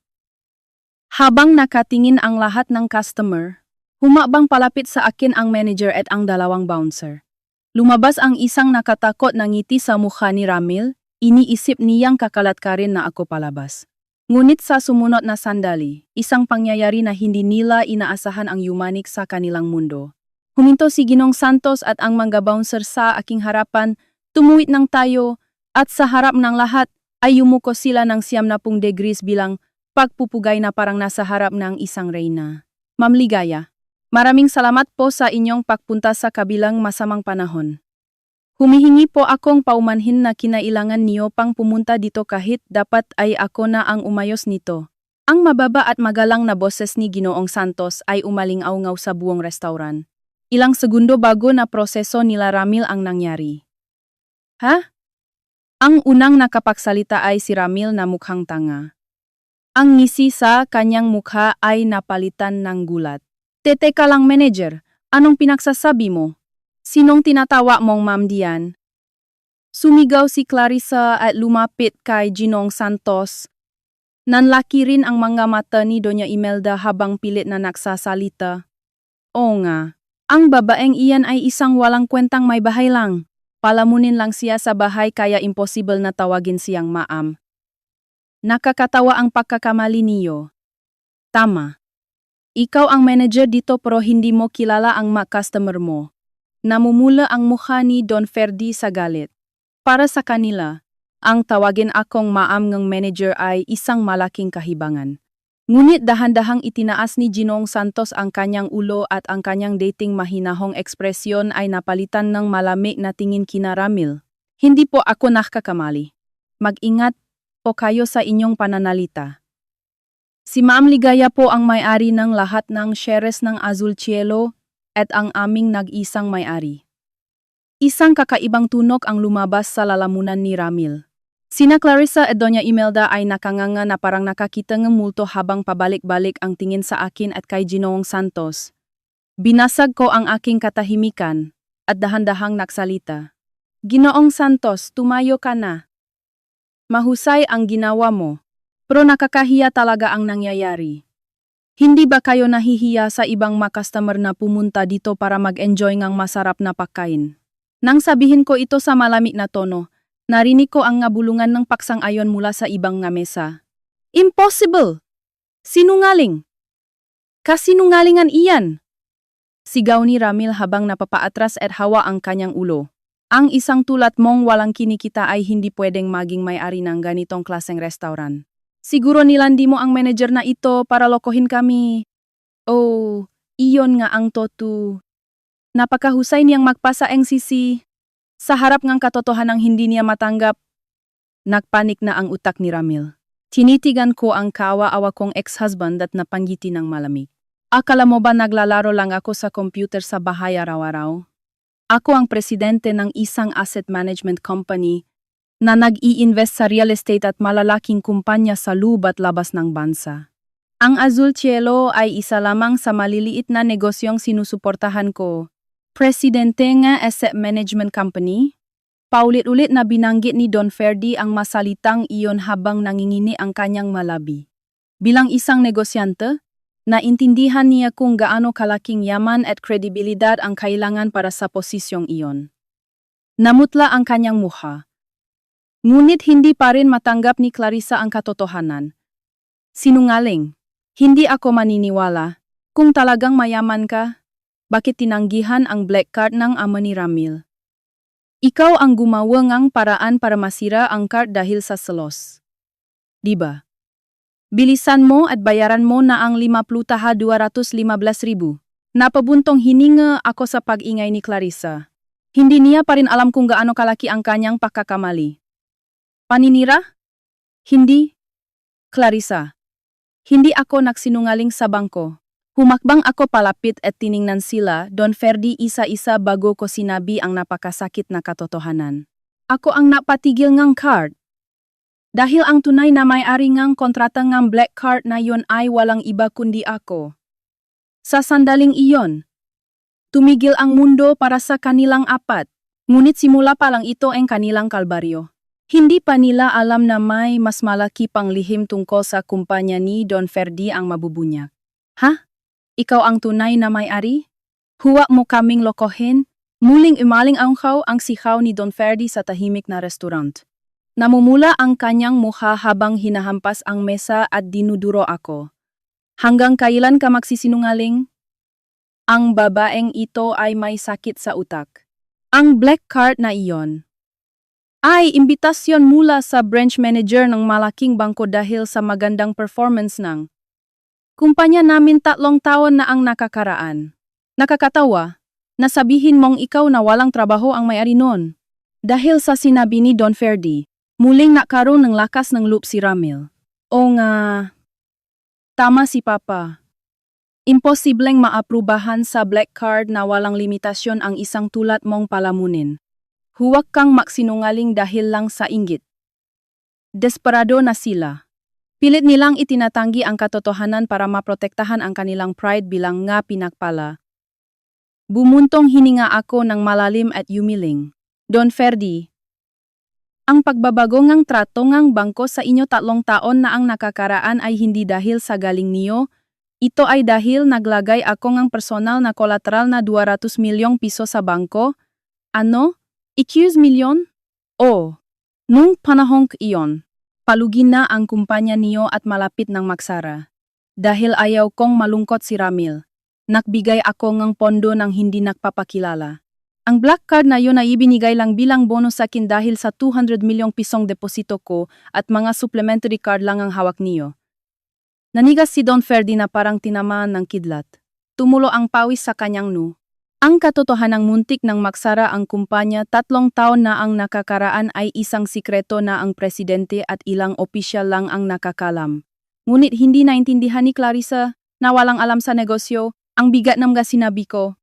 Habang nakatingin ang lahat ng customer, humabang palapit sa akin ang manager at ang dalawang bouncer. Lumabas ang isang nakatakot na ngiti sa mukha ni Ramil, iniisip niyang kakalat ka rin na ako palabas. Ngunit sa sumunod na sandali, isang pangyayari na hindi nila inaasahan ang yumanik sa kanilang mundo. Huminto si Ginong Santos at ang mga bouncer sa aking harapan, tumuwid ng tayo, at sa harap ng lahat ay yumuko sila ng 90 degrees bilang pagpupugay na parang nasa harap ng isang reyna. Ma'am Ligaya, maraming salamat po sa inyong pagpunta sa kabilang masamang panahon. Humihingi po akong paumanhin na kinailangan niyo pang pumunta dito kahit dapat ay ako na ang umayos nito. Ang mababa at magalang na boses ni Ginoong Santos ay umalingaw-ngaw sa buong restaurant. Ilang segundo bago na proseso nila Ramil ang nangyari. Ha? Ang unang nakapagsalita ay si Ramil na mukhang tanga. Ang ngisi sa kanyang mukha ay napalitan ng gulat. Teka lang manager, anong pinagsasabi mo? Sinong tinatawa mong ma'am diyan? Sumigaw si Clarissa at lumapit kay Ginong Santos. Nanlaki rin ang mga mata ni Doña Imelda habang pilit na nagsasalita. Oo nga. Ang babaeng iyan ay isang walang kwentang may bahay lang. Palamunin lang siya sa bahay kaya imposible na tawagin siyang maam. Nakakatawa ang pagkakamali niyo. Tama. Ikaw ang manager dito pero hindi mo kilala ang mga customer mo. Namumula ang mukha ni Don Ferdy sa galit. Para sa kanila, ang tawagin akong maam ng manager ay isang malaking kahibangan. Ngunit dahan-dahang itinaas ni Ginong Santos ang kanyang ulo at ang kanyang dating mahinahong ekspresyon ay napalitan ng malamig na tingin kina Ramil. Hindi po ako nakakamali. Mag-ingat po kayo sa inyong pananalita. Si Ma'am Ligaya po ang may-ari ng lahat ng shares ng Azul Cielo at ang aming nag-isang may-ari. Isang kakaibang tunog ang lumabas sa lalamunan ni Ramil. Sina Clarissa at Doña Imelda ay nakanganga na parang nakakita ng multo habang pabalik-balik ang tingin sa akin at kay Ginoong Santos. Binasag ko ang aking katahimikan at dahan-dahang nagsalita. Ginoong Santos, tumayo ka na. Mahusay ang ginawa mo, pero nakakahiya talaga ang nangyayari. Hindi ba kayo nahihiya sa ibang mga customer na pumunta dito para mag-enjoy ng masarap na pagkain? Nang sabihin ko ito sa malamig na tono, narinig ko ang ngabulungan ng paksang-ayon mula sa ibang nga mesa. Impossible! Sinungaling! Kasinungalingan iyan! Sigaw ni Ramil habang napapaatras at hawa ang kanyang ulo. Ang isang tulad mong walang kinikita ay hindi pwedeng maging may-ari ng ganitong klaseng restaurant. Siguro nilandi mo ang manager na ito para lokohin kami. Oh, iyon nga ang totu. Napakahusay niyang magpasa ang sisi. Sa harap ng katotohanang hindi niya matanggap, nagpanik na ang utak ni Ramil. Tinitigan ko ang kawa-awa kong ex-husband at napanggiti ng malamig. Akala mo ba naglalaro lang ako sa computer sa bahay araw-araw? Ako ang presidente ng isang asset management company na nag-i-invest sa real estate at malalaking kumpanya sa loob at labas ng bansa. Ang Azul Cielo ay isa lamang sa maliliit na negosyong sinusuportahan ko. Presidente nga asset management company? Paulit-ulit na binanggit ni Don Ferdy ang masalitang iyon habang nangingini ang kanyang malabi. Bilang isang negosyante, naintindihan niya kung gaano kalaking yaman at kredibilidad ang kailangan para sa posisyong iyon. Namutla ang kanyang mukha. Ngunit hindi pa rin matanggap ni Clarissa ang katotohanan. Sinungaling. Hindi ako maniniwala. Kung talagang mayaman ka, bakit tinanggihan ang black card ng ama ni Ramil? Ikaw ang gumawa ng paraan para masira ang card dahil sa selos. Diba? Bilisan mo at bayaran mo na ang 50,215,000. Napabuntong hininga ako sa pag-ingay ni Clarissa. Hindi niya pa rin alam kung gaano kalaki ang kanyang pagkakamali. Paninira? Hindi. Clarissa. Hindi ako nagsinungaling sa bangko. Humakbang ako palapit at tiningnan sila, Don Ferdy isa-isa bago ko sinabi ang napakasakit na katotohanan. Ako ang napatigil ng card. Dahil ang tunay na may-ari ngang kontrata ngang black card na yon ay walang iba kundi ako. Sa sandaling iyon, tumigil ang mundo para sa kanilang apat, ngunit simula pa lang ito ang kanilang kalbaryo. Hindi pa nila alam na may mas malaki pang lihim tungkol sa kumpanya ni Don Ferdy ang mabubunyak. Ha? Ikaw ang tunay na may-ari? Huwag mo kaming lokohin? Muling umaling angkaw ang sigaw ni Don Ferdy sa tahimik na restaurant. Namumula ang kanyang mukha habang hinahampas ang mesa at dinuduro ako. Hanggang kailan ka magsisinungaling? Ang babaeng ito ay may sakit sa utak. Ang black card na iyon ay imbitasyon mula sa branch manager ng malaking bangko dahil sa magandang performance ng kumpanya namin 3 taon na ang nakakaraan. Nakakatawa na sabihin mong ikaw na walang trabaho ang may-ari nun. Dahil sa sinabi ni Don Ferdy, muling nakaroon ng lakas ng loob si Ramil. O nga, tama si Papa. Imposibleng maaprubahan sa black card na walang limitasyon ang isang tulad mong palamunin. Huwag kang magsinungaling dahil lang sa inggit. Desperado na sila. Pilit nilang itinatanggi ang katotohanan para maprotektahan ang kanilang pride bilang nga pinagpala. Bumuntong hininga ako ng malalim at yumiling. Don Ferdy, ang pagbabago ngang trato ngang bangko sa inyo 3 taon na ang nakakaraan ay hindi dahil sa galing niyo. Ito ay dahil naglagay ako ngang personal na kolateral na 200 milyong piso sa bangko. Ano? 2 milyon? O, nung panahong iyon, palugin na ang kumpanya niyo at malapit ng magsara. Dahil ayaw kong malungkot si Ramil, nagbigay ako ng pondo ng hindi nagpapakilala. Ang black card na yun ay ibinigay lang bilang bonus sa akin dahil sa 200 milyong pisong deposito ko at mga supplementary card lang ang hawak niyo. Nanigas si Don Ferdy na parang tinamaan ng kidlat. Tumulo ang pawis sa kanyang noo. Ang katotohanang muntik ng magsara ang kumpanya 3 taon na ang nakakaraan ay isang sikreto na ang presidente at ilang opisyal lang ang nakakalam. Ngunit hindi naintindihan ni Clarissa na walang alam sa negosyo, ang bigat ng mga sinabi ko.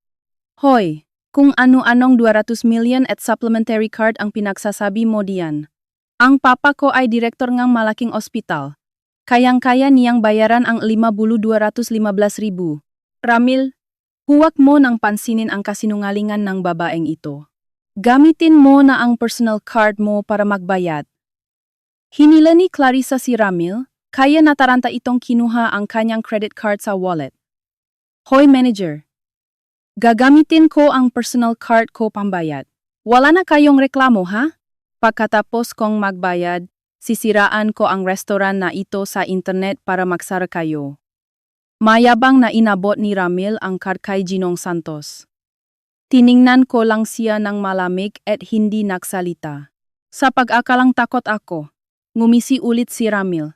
Hoy, kung ano-anong 200 million at supplementary card ang pinagsasabi mo diyan. Ang papa ko ay direktor ng malaking ospital. Kayang-kaya niyang bayaran ang 5,215,000. Ramil, huwag mo nang pansinin ang kasinungalingan ng babaeng ito. Gamitin mo na ang personal card mo para magbayad. Hinila ni Clarissa si Ramil, kaya nataranta itong kinuha ang kanyang credit card sa wallet. Hoy manager, gagamitin ko ang personal card ko pambayad. Wala na kayong reklamo ha? Pagkatapos kong magbayad, sisiraan ko ang restaurant na ito sa internet para magsara kayo. Mayabang na inabot ni Ramil ang card kay Ginong Santos. Tiningnan ko lang siya ng malamig at hindi nagsalita. Sa pag-akalang takot ako, ngumisi ulit si Ramil.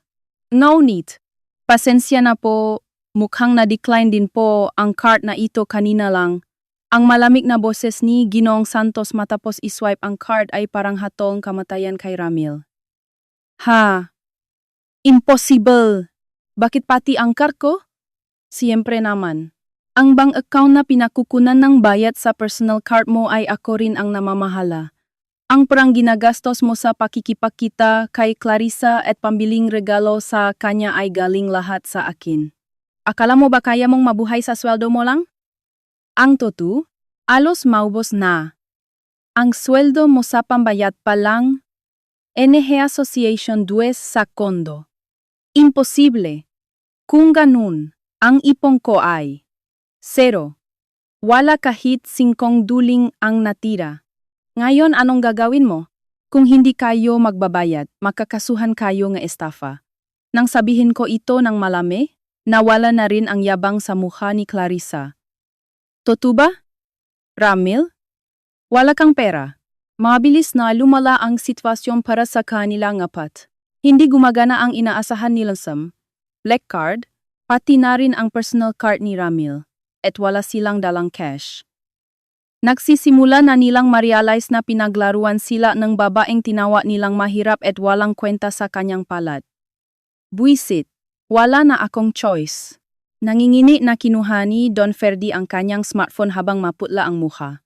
No need. Pasensya na po, mukhang na-decline din po ang card na ito kanina lang. Ang malamig na boses ni Ginong Santos matapos iswipe ang card ay parang hatong kamatayan kay Ramil. Ha? Impossible! Bakit pati ang card ko? Siyempre naman. Ang bank account na pinakukunan ng bayad sa personal card mo ay ako rin ang namamahala. Ang perang ginagastos mo sa pakikipagkita kay Clarissa at pambiling regalo sa kanya ay galing lahat sa akin. Akala mo ba kaya mong mabuhay sa sweldo mo lang? Ang totoo, alos maubos na. Ang sweldo mo sa pambayad pa lang, NG Association 2 sa kondo. Imposible. Kung ganun, ang ipong ko ay 0. Wala kahit 5 duling ang natira. Ngayon anong gagawin mo? Kung hindi kayo magbabayad, makakasuhan kayo ng estafa. Nang sabihin ko ito ng malami, nawala na rin ang yabang sa mukha ni Clarissa. Totoo ba? Ramil? Wala kang pera. Mabilis na lumala ang sitwasyon para sa kanilang apat. Hindi gumagana ang inaasahan nilang black card, pati na rin ang personal card ni Ramil, at wala silang dalang cash. Nagsisimula na nilang ma-realize na pinaglaruan sila ng babaeng tinawa nilang mahirap at walang kwenta sa kanyang palad. Buisit, wala na akong choice. Nangingini na kinuha ni Don Ferdy ang kanyang smartphone habang maputla ang mukha.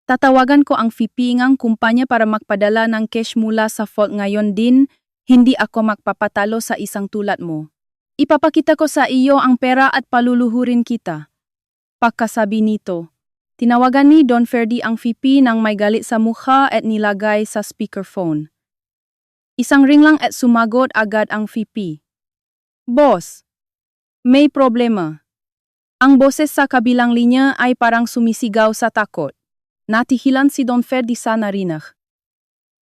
Tatawagan ko ang VP ng kumpanya para magpadala ng cash mula sa vault ngayon din, Hindi ako magpapatalo sa isang tulad mo. Ipapakita ko sa iyo ang pera at paluluhurin kita. Pagkasabi nito, tinawagan ni Don Ferdy ang VP nang may galit sa mukha at nilagay sa speakerphone. Isang ring lang at sumagot agad ang VP. Boss, may problema. Ang boses sa kabilang linya ay parang sumisigaw sa takot. Natihilan si Don Ferdy sa narinig.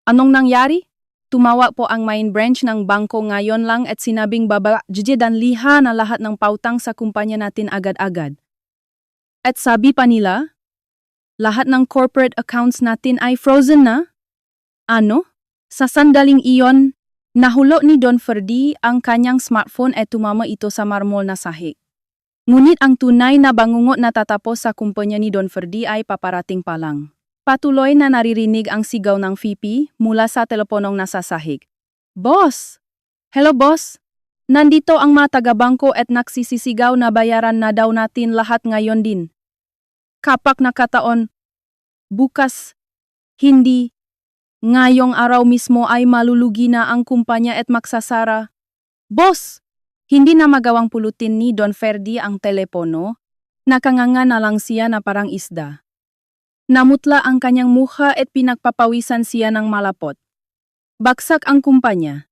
Anong nangyari? Tumawa po ang main branch ng bangko ngayon lang at sinabing dan liha na lahat ng pautang sa kumpanya natin agad-agad. At sabi pa nila, lahat ng corporate accounts natin ay frozen na? Ano? Sa sandaling iyon, nahulo ni Don Ferdy ang kanyang smartphone at tumama ito sa marmol na sahig. Ngunit ang tunay na bangungot na tatapos sa kumpanya ni Don Ferdy ay paparating pa lang. Patuloy na naririnig ang sigaw ng VP mula sa teleponong nasa sahig. Boss! Hello boss! Nandito ang mga taga-bangko at nagsisisigaw na bayaran na daw natin lahat ngayon din. Kapag nakataon, bukas, hindi, ngayong araw mismo ay malulugi na ang kumpanya at magsasara. Boss! Hindi na magawang pulutin ni Don Ferdy ang telepono, nakanganga na lang siya na parang isda. Namutla ang kanyang mukha at pinagpapawisan siya ng malapot. Bagsak ang kumpanya.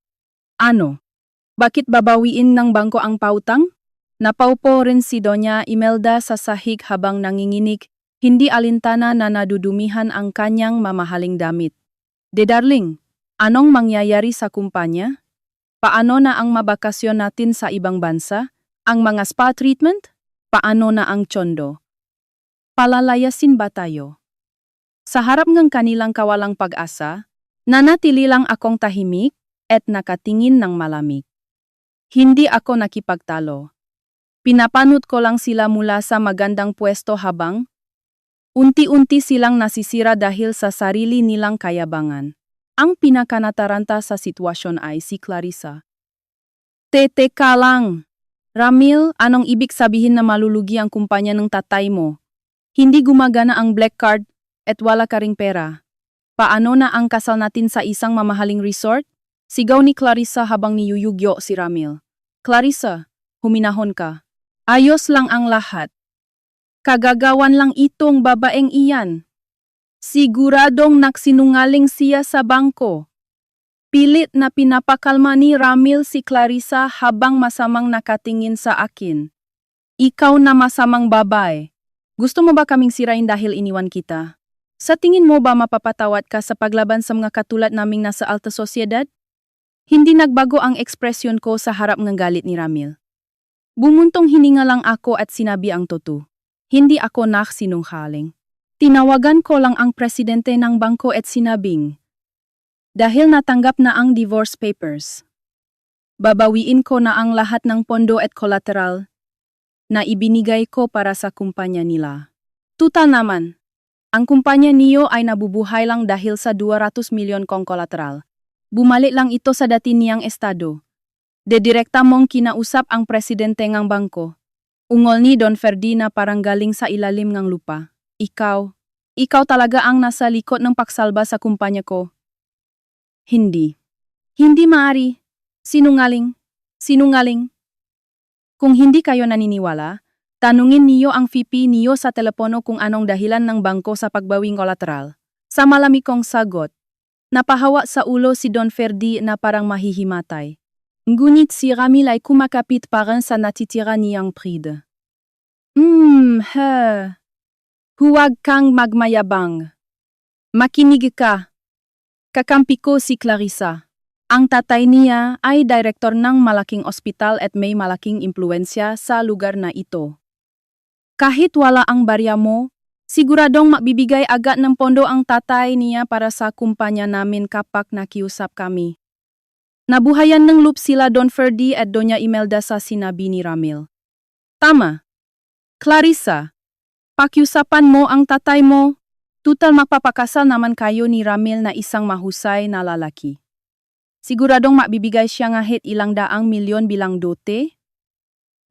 Ano? Bakit babawiin ng bangko ang pautang? Napaupo rin si Doña Imelda sa sahig habang nanginginig, hindi alintana na nadudumihan ang kanyang mamahaling damit. De darling, anong mangyayari sa kumpanya? Paano na ang mabakasyon natin sa ibang bansa? Ang mga spa treatment? Paano na ang tsondo? Palalayasin ba tayo? Sa harap ng kanilang kawalang pag-asa, nanatili lang akong tahimik at nakatingin ng malamig. Hindi ako nakipagtalo. Pinapanot ko lang sila mula sa magandang pwesto habang unti-unti silang nasisira dahil sa sarili nilang kayabangan. Ang pinakanataranta sa sitwasyon ay si Clarissa. Teka lang. Ramil, anong ibig sabihin na malulugi ang kumpanya ng tatay mo? Hindi gumagana ang black card at wala ka ring pera. Paano na ang kasal natin sa isang mamahaling resort? Sigaw ni Clarissa habang niyuyugyo si Ramil. Clarissa, huminahon ka. Ayos lang ang lahat. Kagagawan lang itong babaeng iyan. Siguradong nagsinungaling siya sa bangko. Pilit na pinapakalma ni Ramil si Clarissa habang masamang nakatingin sa akin. Ikaw na masamang babae. Gusto mo ba kaming sirain dahil iniwan kita? Sa tingin mo ba mapapatawad ka sa paglaban sa mga katulad naming nasa alta sosyedad? Hindi nagbago ang ekspresyon ko sa harap ng galit ni Ramil. Bumuntong hininga lang ako at sinabi ang totoo. Hindi ako naksinunghaling. Tinawagan ko lang ang presidente ng bangko at sinabing, dahil natanggap na ang divorce papers, babawiin ko na ang lahat ng pondo at collateral na ibinigay ko para sa kumpanya nila. Tutal naman, ang kumpanya niyo ay nabubuhay lang dahil sa 200 milyon kong collateral. Bumalik lang ito sa dati niyang estado. Dedirekta mong kinausap ang presidente ng bangko. Ungol ni Don Ferdy na parang galing sa ilalim ng lupa. Ikaw talaga ang nasa likod ng paksalba sa kumpanya ko. Hindi. Hindi maaari. Sinungaling. Kung hindi kayo naniniwala, tanungin niyo ang VP niyo sa telepono kung anong dahilan ng bangko sa pagbawing collateral. Sa malamig kong sagot, napahawa sa ulo si Don Ferdy na parang mahihimatay. Ngunit si Ramil ay kumakapit parang sa natitira niyang pride. Huwag kang magmayabang. Makinig ka. Kakampi ko si Clarissa. Ang tatay niya ay direktor ng malaking ospital at may malaking impluensya sa lugar na ito. Kahit wala ang barya mo, siguradong magbibigay agad ng pondo ang tatay niya para sa kumpanya namin kapag nakiusap kami. Nabuhayan ng loop sila Don Ferdy at Doña Imelda sa sinabi ni Ramil. Tama. Clarissa, pakiusapan mo ang tatay mo. Tutal magpapakasal naman kayo ni Ramil na isang mahusay na lalaki. Siguradong magbibigay siya ngahit ilang daang milyon bilang dote.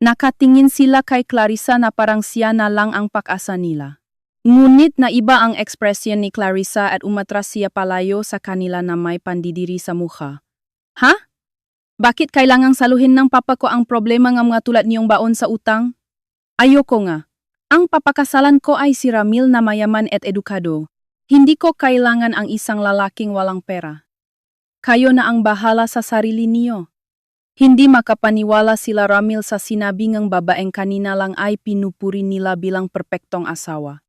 Nakatingin sila kay Clarissa na parang siya na lang ang pag-asa nila. Ngunit na iba ang ekspresyon ni Clarissa at umatras siya palayo sa kanila na may pandidiri sa mukha. Ha? Bakit kailangang saluhin ng papa ko ang problema ng mga tulad niyong baon sa utang? Ayoko nga. Ang papakasalan ko ay si Ramil na mayaman at edukado. Hindi ko kailangan ang isang lalaking walang pera. Kayo na ang bahala sa sarili niyo. Hindi makapaniwala sila Ramil sa sinabi ng babaeng kanina lang ay pinupuri nila bilang perpektong asawa.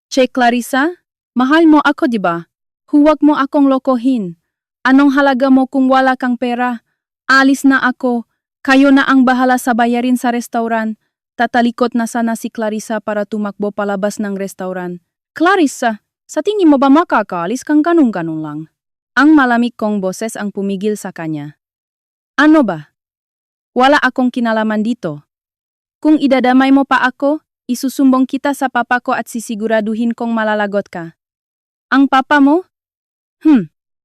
Che Clarissa, mahal mo ako diba? Huwag mo akong lokohin. Anong halaga mo kung wala kang pera? Alis na ako. Kayo na ang bahala sa bayarin sa restaurant. Tatalikot na sana si Clarissa para tumakbo palabas ng restaurant. Clarissa, sa tingin mo ba makakaalis kang ganun-ganun lang? Ang malamig kong boses ang pumigil sa kanya. Ano ba? Wala akong kinalaman dito. Kung idadamay mo pa ako, isusumbong kita sa papa ko at sisiguraduhin kong malalagot ka. Ang papa mo?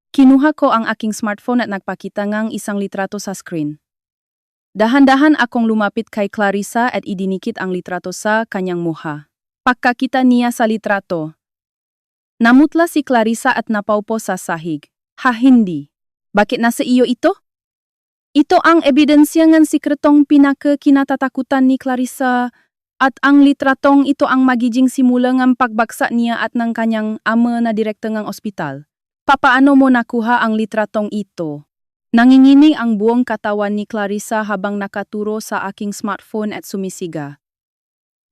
Kinuha ko ang aking smartphone at nagpakita ngang isang litrato sa screen. Dahan-dahan akong lumapit kay Clarissa at idinikit ang litrato sa kanyang mukha. Pagkakita niya sa litrato, namutla si Clarissa at napaupo sa sahig. Hindi. Bakit nasa iyo ito? Ito ang ebidensya ng sikretong kinatatakutan ni Clarissa at ang litratong ito ang magiging simula ng pagbagsak niya at ng kanyang ama na direktor ng ospital. Papaano mo nakuha ang litratong ito? Nanginginig ang buong katawan ni Clarissa habang nakaturo sa aking smartphone at sumisiga.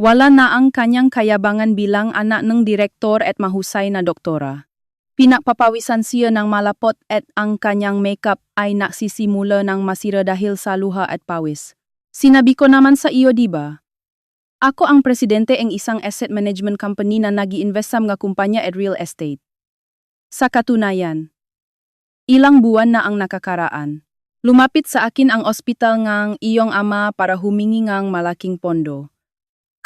Wala na ang kanyang kayabangan bilang anak ng direktor at mahusay na doktora. Pinagpapawisan siya ng malapot at ang kanyang makeup ay nagsisimula ng masira dahil sa luha at pawis. Sinabi ko naman sa iyo diba? Ako ang presidente ng isang asset management company na nag-i-invest sa mga kumpanya at real estate. Sa katunayan, ilang buwan na ang nakakaraan. Lumapit sa akin ang ospital ngang iyong ama para humingi ngang malaking pondo.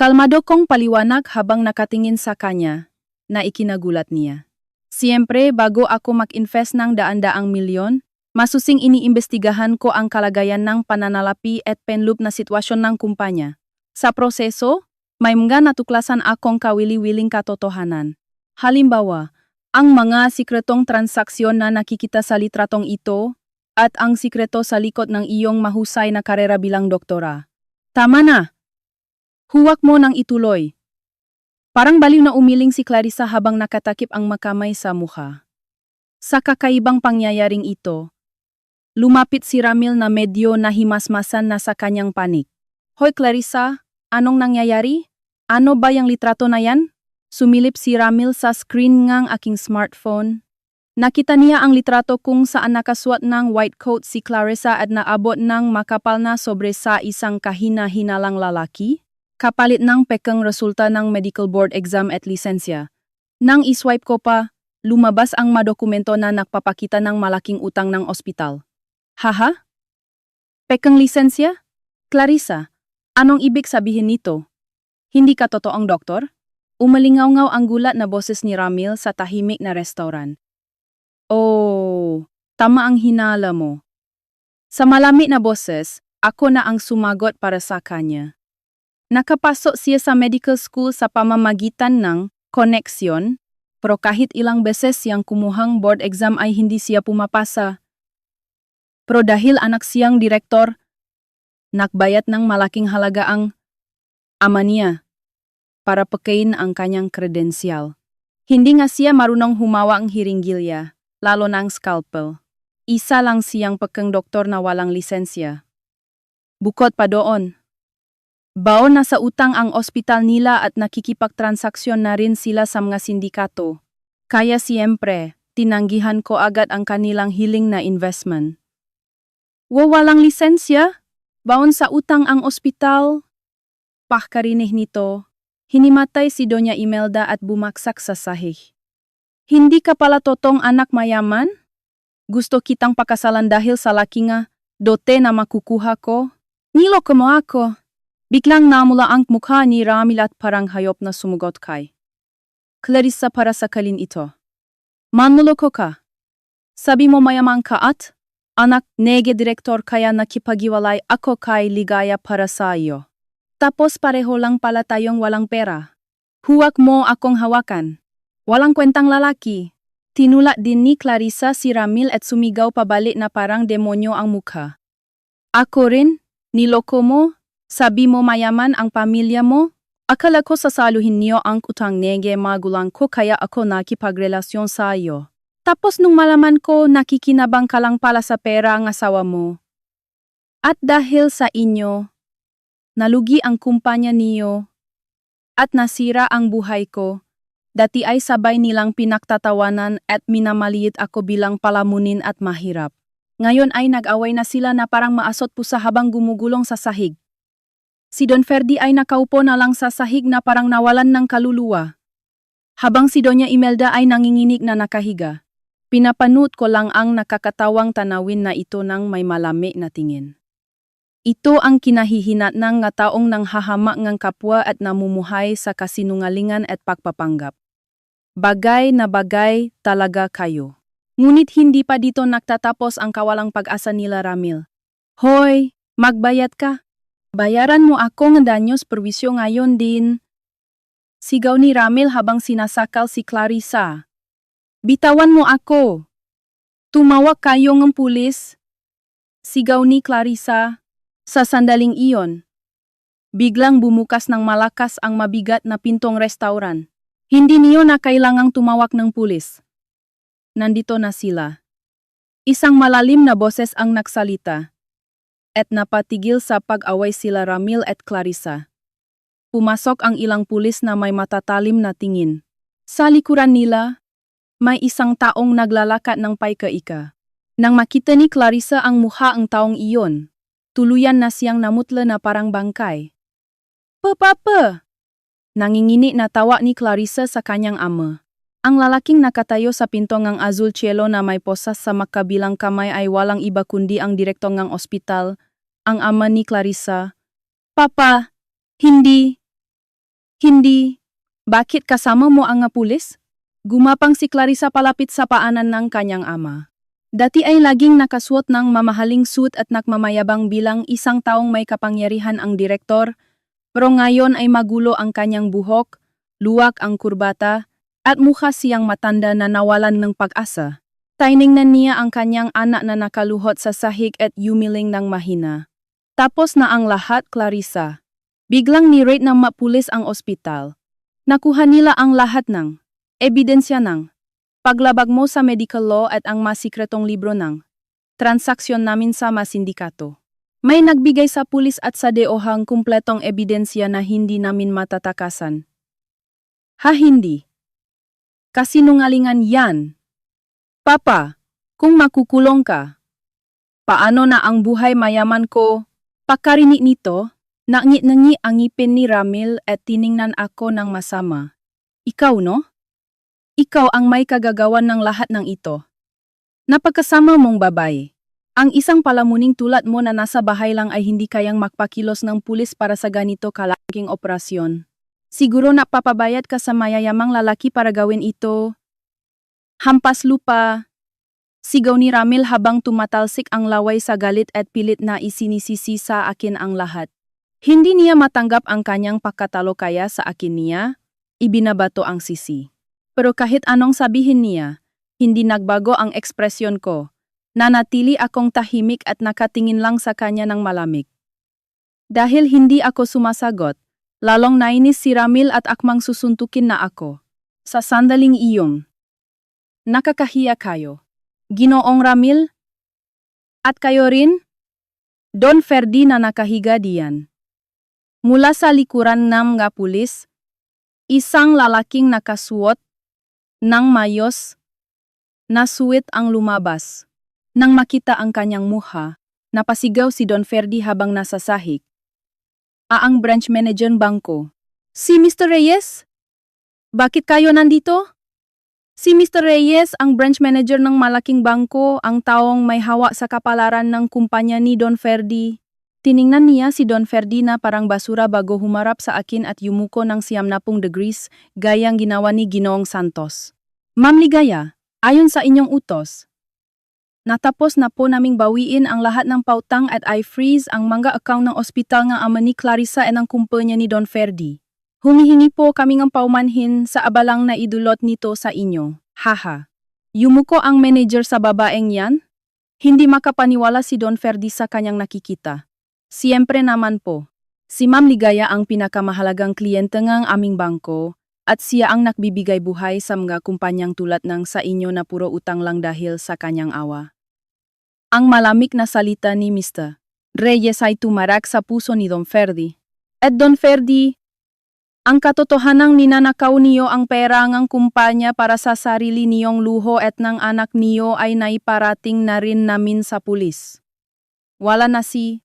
Kalmado kong paliwanag habang nakatingin sa kanya, na ikinagulat niya. Siyempre, bago ako mag-invest ng daan-daang milyon, masusing iniimbestigahan ko ang kalagayan ng pananalapi at penloop na sitwasyon ng kumpanya. Sa proseso, may mga natuklasan akong kawili-wiling katotohanan. Halimbawa, ang mga sikretong transaksyon na nakikita sa litratong ito at ang sikreto sa likod ng iyong mahusay na karera bilang doktora. Tama na! Huwag mo nang ituloy. Parang baliw na umiling si Clarissa habang nakatakip ang makamay sa mukha. Sa kakaibang pangyayaring ito, lumapit si Ramil na medyo nahimasmasan na sa kanyang panik. Hoy Clarissa, anong nangyayari? Ano ba yung litrato na yan? Sumilip si Ramil sa screen ngang aking smartphone. Nakita niya ang litrato kung saan nakasuot ng white coat si Clarissa at naabot ng makapal na sobre sa isang kahina-hinalang lalaki, kapalit ng pekeng resulta ng medical board exam at lisensya. Nang iswipe ko pa, lumabas ang madokumento na nagpapakita ng malaking utang ng ospital. Haha? Pekeng lisensya? Clarissa, anong ibig sabihin nito? Hindi ka totoong doktor? Umalingaw-ngaw ang gulat na boses ni Ramil sa tahimik na restaurant. Oh, tama ang hinala mo. Sa malamig na boses, ako na ang sumagot para sa kanya. Nakapasok siya sa medical school sa pamamagitan ng koneksyon, pero kahit ilang beses siyang kumuhang board exam ay hindi siya pumapasa. Pero dahil anak siyang direktor, nakbayat ng malaking halaga ang ama niya para pakain ang kanyang kredensyal. Hindi nga siya marunong humawa ang hiringgilya, lalo na ang scalpel. Isa lang siyang pekeng doktor na walang lisensya. Bukod pa doon, baon na sa utang ang ospital nila at nakikipagtransaksyon na rin sila sa mga sindikato. Kaya siyempre, tinanggihan ko agad ang kanilang hiling na investment. Walang lisensya? Baon sa utang ang ospital? Pakarinig nito, hinimatay si Doña Imelda at bumaksak sa sahig. Hindi ka pala totong anak mayaman? Gusto kitang pakasalan dahil sa laki nga, dote na makukuha ko? Niloko mo ako. Biglang namula ang mukha ni Ramil at parang hayop na sumugot kay Clarissa para sa kalin ito. Manloloko ka. Sabi mo mayaman ka at anak nege direktor kaya nakipagiwalay ako kay ligaya para sa iyo. Tapos pareho lang pala tayong walang pera. Huwag mo akong hawakan. Walang kwentang lalaki. Tinulak din ni Clarissa si Ramil at sumigaw pabalik na parang demonyo ang mukha. Ako rin? Niloko mo? Sabi mo mayaman ang pamilya mo? Akala ko sasaluhin niyo ang utang nege magulang ko kaya ako nakipagrelasyon sa iyo. Tapos nung malaman ko nakikinabang ka lang pala sa pera ang asawa mo. At dahil sa inyo, nalugi ang kumpanya niyo at nasira ang buhay ko. Dati ay sabay nilang pinagtatawanan at minamaliit ako bilang palamunin at mahirap. Ngayon ay nag-away na sila na parang maasot pusa habang gumugulong sa sahig. Si Don Ferdy ay nakaupo na lang sa sahig na parang nawalan ng kaluluwa. Habang si Doña Imelda ay nanginginig na nakahiga. Pinapanood ko lang ang nakakatawang tanawin na ito ng may malami na tingin. Ito ang kinahihinat ng nga taong nang hahamak ng kapwa at namumuhay sa kasinungalingan at pagpapanggap. Bagay na bagay talaga kayo. Ngunit hindi pa dito nagtatapos ang kawalang pag-asa nila Ramil. Hoy, magbayad ka. Bayaran mo ako ng danyos perwisyo ngayon din. Sigaw ni Ramil habang sinasakal si Clarissa. Bitawan mo ako. Tumawag kayo ng pulis. Sigaw ni Clarissa. Sa sandaling iyon, biglang bumukas ng malakas ang mabigat na pintong restauran. Hindi niyo na kailangang tumawag ng pulis. Nandito na sila. Isang malalim na boses ang nagsalita. At napatigil sa pag-away sila Ramil at Clarissa. Pumasok ang ilang pulis na may matatalim na tingin. Sa likuran nila, may isang taong naglalakad ng paika-ika. Nang makita ni Clarissa ang mukha ang taong iyon, tuluyan na siyang namutla na parang bangkay. Papa! Nangingini na tawa ni Clarissa sa kanyang ama. Ang lalaking nakatayo sa pinto ng azul cielo na may posas sa makabilang kamay ay walang iba kundi ang direktor ng ospital, ang ama ni Clarissa. Papa! Hindi! Bakit kasama mo ang pulis? Gumapang si Clarissa palapit sa paanan ng kanyang ama. Dati ay laging nakasuot ng mamahaling suit at nagmamayabang bilang isang taong may kapangyarihan ang direktor, pero ngayon ay magulo ang kanyang buhok, luwak ang kurbata, at mukha siyang matanda na nawalan ng pag-asa. Tiningnan niya ang kanyang anak na nakaluhot sa sahig at yumiling ng mahina. Tapos na ang lahat, Clarissa. Biglang ni-rate ng mapulis ang ospital. Nakuha nila ang lahat ng ebidensya ng paglabag mo sa medical law at ang masikretong libro ng transaksyon namin sa masindikato. May nagbigay sa pulis at sa DOhang kumpletong ebidensya na hindi namin matatakasan. Hindi. Kasinungalingan yan. Papa, kung makukulong ka, paano na ang buhay mayaman ko? Pakarinig nito, nangit-nangi ang ngipin ni Ramil at tiningnan ako ng masama. Ikaw no? Ikaw ang may kagagawan ng lahat ng ito. Napagkasama mong babae. Ang isang palamuning tulad mo na nasa bahay lang ay hindi kayang magpakilos ng pulis para sa ganito kalaking operasyon. Siguro napapabayad ka sa mayayamang lalaki para gawin ito. Hampas lupa. Sigaw ni Ramil habang tumatalsik ang laway sa galit at pilit na isinisisi sa akin ang lahat. Hindi niya matanggap ang kanyang pagkatalo kaya sa akin niya, ibinabato ang sisi. Pero kahit anong sabihin niya, hindi nagbago ang ekspresyon ko. Nanatili akong tahimik at nakatingin lang sa kanya ng malamig. Dahil hindi ako sumasagot, lalong nainis si Ramil at akmang susuntukin na ako. Sa sandaling iyong, nakakahiya kayo. Ginoong Ramil? At kayo rin? Don Ferdy na nakahiga diyan. Mula sa likuran ng mga pulis, isang lalaking nakasuot ng mayos na suwit ang lumabas. Nang makita ang kanyang mukha, napasigaw si Don Ferdy habang nasa sahig. Ang branch manager bangko. Si Mr. Reyes? Bakit kayo nandito? Si Mr. Reyes, ang branch manager ng malaking bangko, ang taong may hawak sa kapalaran ng kumpanya ni Don Ferdy. Tiningnan niya si Don Ferdy na parang basura bago humarap sa akin at yumuko ng 90 degrees, gayang ginawa ni Ginoong Santos. Ma'am Ligaya, ayon sa inyong utos, natapos na po naming bawiin ang lahat ng pautang at i-freeze ang mga account ng ospital ng ama ni Clarissa at ang kumpanya ni Don Ferdy. Humihingi po kami ng paumanhin sa abalang na idulot nito sa inyo. Haha. Yumuko ang manager sa babaeng yan? Hindi makapaniwala si Don Ferdy sa kanyang nakikita. Siyempre naman po. Si Ma'am Ligaya ang pinakamahalagang kliyente ng aming bangko at siya ang nagbibigay buhay sa mga kumpanyang tulad ng sa inyo na puro utang lang dahil sa kanyang awa. Ang malamig na salita ni Mr. Reyes ay tumarak sa puso ni Don Ferdy. At Don Ferdy, ang katotohanang ninanakaw niyo ang pera ng kumpanya para sa sarili niyong luho at ng anak niyo ay naiparating na rin namin sa pulis. Wala na si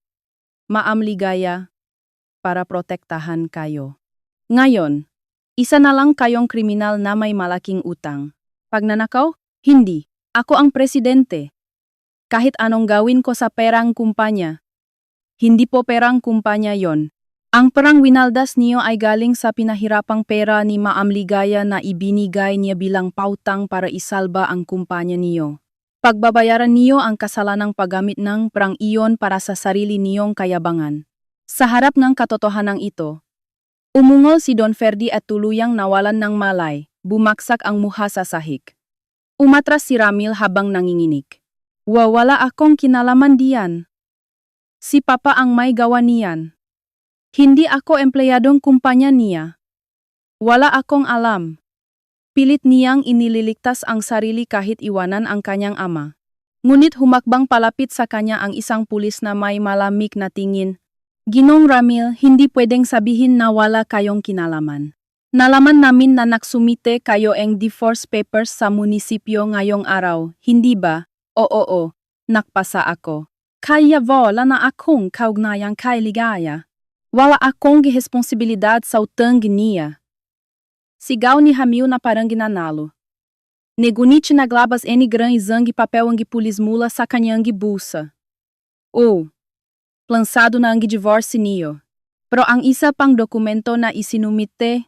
Ma'am Ligaya para protektahan kayo. Ngayon, isa na lang kayong kriminal na may malaking utang. Pagnanakaw? Hindi. Ako ang presidente. Kahit anong gawin ko sa perang kumpanya. Hindi po perang kumpanya yon. Ang perang winaldas niyo ay galing sa pinahirapang pera ni Ma'am Ligaya na ibinigay niya bilang pautang para isalba ang kumpanya niyo. Pagbabayaran niyo ang kasalanang paggamit ng perang iyon para sa sarili niyong kayabangan. Sa harap ng katotohanan ito, umungol si Don Ferdy at tuluyang nawalan ng malay, bumaksak ang mukha sa sahig. Umatras si Ramil habang nanginginig. Wala akong kinalaman diyan. Si Papa ang may gawa niyan. Hindi ako empleyadong kumpanya niya. Wala akong alam. Pilit niyang inililigtas ang sarili kahit iwanan ang kanyang ama. Ngunit humakbang palapit sa kanya ang isang pulis na may malamig na tingin. Ginong Ramil, hindi pwedeng sabihin na wala kayong kinalaman. Nalaman namin na nagsumite kayo ang divorce papers sa munisipyo ngayong araw, hindi ba? Oo, nakpasa ako. Kaya wala na akong kaugnayang kay Ligaya. Wala akong responsibilidad sa utang niya. Sigaw ni Ramil na parang ginanalo. Negunit naglabas any gran izang papel ang pulis mula sa kanyang bulsa. Lançado na ang divorce niyo. Pero ang isa pang dokumento na isinumite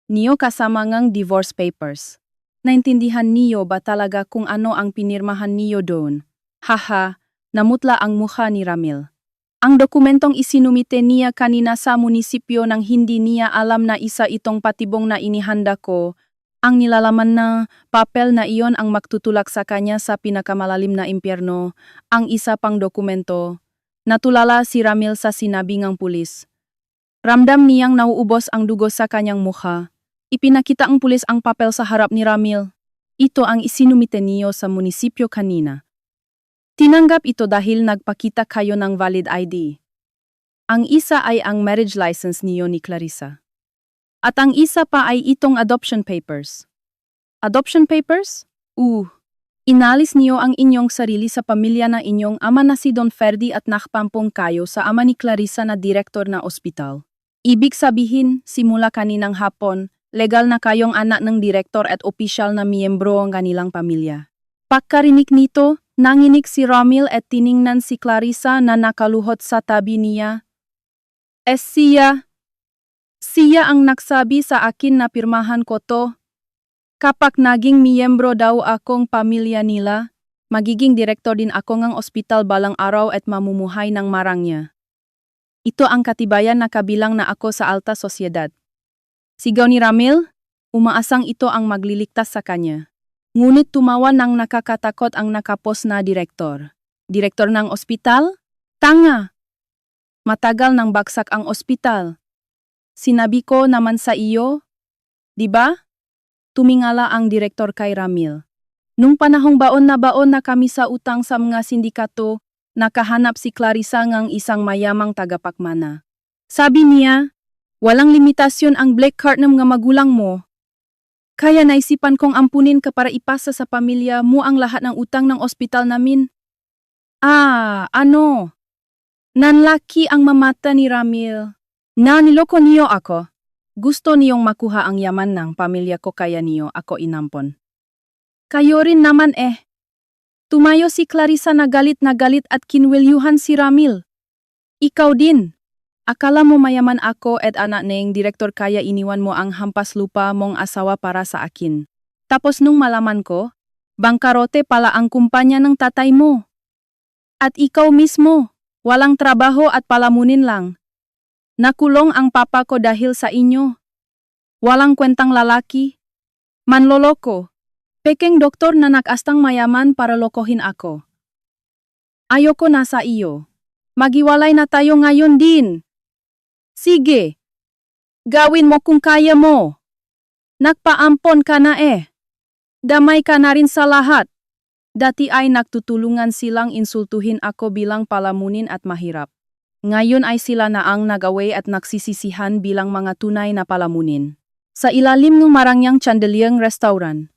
niyo kasama ng divorce papers. Naintindihan niyo ba talaga kung ano ang pinirmahan niyo doon? Haha, namutla ang mukha ni Ramil. Ang dokumentong isinumite niya kanina sa munisipyo nang hindi niya alam na isa itong patibong na inihanda ko, ang nilalaman na papel na iyon ang magtutulak sa kanya sa pinakamalalim na impyerno, ang isa pang dokumento. Natulala si Ramil sa sinabi ng pulis. Ramdam niyang nauubos ang dugo sa kanyang mukha. Ipinakita ang pulis ang papel sa harap ni Ramil. Ito ang isinumite niyo sa munisipyo kanina. Tinanggap ito dahil nagpakita kayo ng valid ID. Ang isa ay ang marriage license niyo ni Clarissa. At ang isa pa ay itong adoption papers. Adoption papers? Inalis niyo ang inyong sarili sa pamilya na inyong ama na si Don Ferdy at nakpampong kayo sa ama ni Clarissa na direktor na ospital. Ibig sabihin, simula kaninang hapon, legal na kayong anak ng direktor at opisyal na miyembro ng kanilang pamilya. Pagkarinig nito, nanginig si Ramil at tiningnan si Clarissa na nakaluhod sa tabi niya. Siya ang nagsabi sa akin na pirmahan ko to. Kapag naging miyembro daw akong pamilya nila, magiging direktor din ako ng ospital balang araw at mamumuhay ng marangya. Ito ang katibayan na kabilang na ako sa alta sosyedad. Sigaw ni Ramil, umaasang ito ang magliligtas sa kanya. Ngunit tumawa ng nakakatakot ang nakapos na direktor. Direktor ng ospital? Tanga! Matagal nang bagsak ang ospital. Sinabi ko naman sa iyo, di ba? Tumingala ang direktor kay Ramil. Nung panahong baon na kami sa utang sa mga sindikato, nakahanap si Clarissa ng isang mayamang tagapakmana. Sabi niya, walang limitasyon ang black card ng mga magulang mo. Kaya naisipan kong ampunin ka para ipasa sa pamilya mo ang lahat ng utang ng ospital namin. Nanlaki ang mamata ni Ramil. Niloko niyo ako. Gusto niyong makuha ang yaman ng pamilya ko kaya niyo ako inampon. Kayo rin naman Tumayo si Clarissa na galit at kinwelyuhan si Ramil. Ikaw din. Akala mo mayaman ako at anak ng direktor kaya iniwan mo ang hampas lupa mong asawa para sa akin. Tapos nung malaman ko, bangkarote pala ang kumpanya ng tatay mo. At ikaw mismo, walang trabaho at palamunin lang. Nakulong ang papa ko dahil sa inyo. Walang kwentang lalaki. Manloloko. Pekeng doktor na nakastang mayaman para lokohin ako. Ayoko na sa iyo. Magiwalay na tayo ngayon din. Sige. Gawin mo kung kaya mo. Nagpaampon ka na eh. Damay ka na rin sa lahat. Dati ay nagtutulungan silang insultuhin ako bilang palamunin at mahirap. Ngayon ay sila na ang nag-away at nagsisisihan bilang mga tunay na palamunin. Sa ilalim ng marangyang Chandelier restaurant.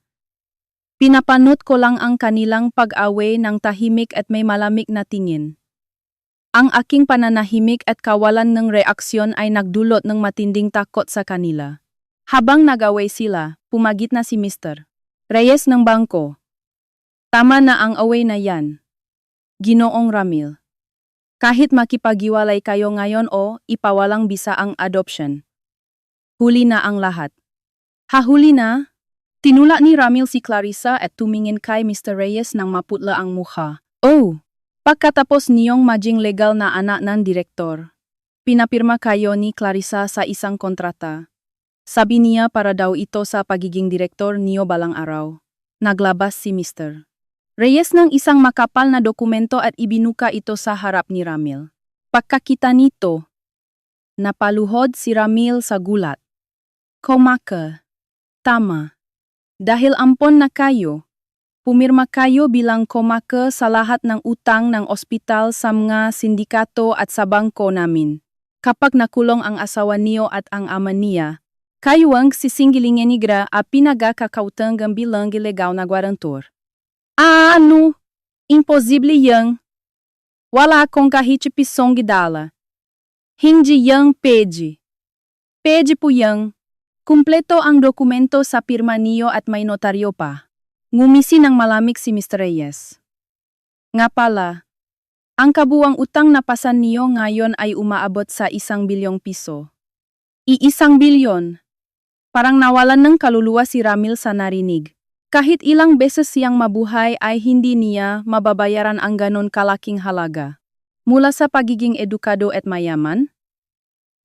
Pinapanot ko lang ang kanilang pag-away ng tahimik at may malamig na tingin. Ang aking pananahimik at kawalan ng reaksyon ay nagdulot ng matinding takot sa kanila. Habang nag-away sila, pumagit na si Mr. Reyes ng bangko. Tama na ang away na yan. Ginoong Ramil. Kahit makipaghiwalay kayo ngayon o ipawalang bisa ang adoption. Huli na ang lahat. Hahuli na? Tinula ni Ramil si Clarissa at tumingin kay Mr. Reyes ng maputla ang mukha. Oh! Pagkatapos niyong maging legal na anak ng direktor, pinapirma kayo ni Clarissa sa isang kontrata. Sabi niya para daw ito sa pagiging direktor niyo balang araw. Naglabas si Mr. Reyes ng isang makapal na dokumento at ibinuka ito sa harap ni Ramil. Pagkakita nito, napaluhod si Ramil sa gulat. Komaka. Tama. Dahil ampon na kayo, pumirma kayo bilang komaka sa lahat ng utang ng ospital sa mga sindikato at sa bangko namin. Kapag nakulong ang asawa niyo at ang ama niya, kayo ang sisingilingin nigra a pinagkakautang bilang ilegal na guarantor. Ano? Imposible yang. Wala akong kahit pisong gidala. Hindi yang pede. Pede po yang. Kumpleto ang dokumento sa pirma niyo at may notaryo pa. Ngumisi ng malamig si Mr. Reyes. Nga pala, ang kabuang utang na pasan niyo ngayon ay umaabot sa 1 bilyong piso. I1 bilyon. Parang nawalan ng kaluluwa si Ramil sa narinig. Kahit ilang beses siyang mabuhay ay hindi niya mababayaran ang ganon kalaking halaga. Mula sa pagiging edukado at mayaman,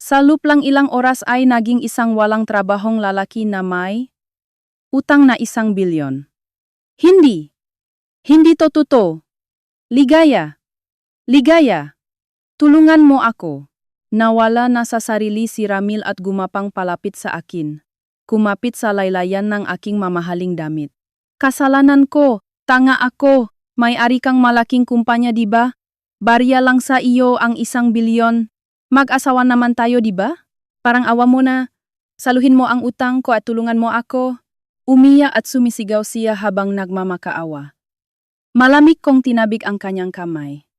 sa luplang ilang oras ay naging isang walang trabahong lalaki na may utang na 1 bilyon. Hindi. Hindi to totoo. Ligaya. Ligaya. Tulungan mo ako. Nawala na sa sarili si Ramil at gumapang palapit sa akin. Kumapit sa laylayan ng aking mamahaling damit. Kasalanan ko. Tanga ako. May-ari kang malaking kumpanya diba? Barya lang sa iyo ang 1 bilyon. Mag-asawa naman tayo, di ba? Parang awa mo na. Saluhin mo ang utang ko at tulungan mo ako. Umiyak at sumisigaw siya habang nagmamakaawa. Malamig kong tinabig ang kanyang kamay.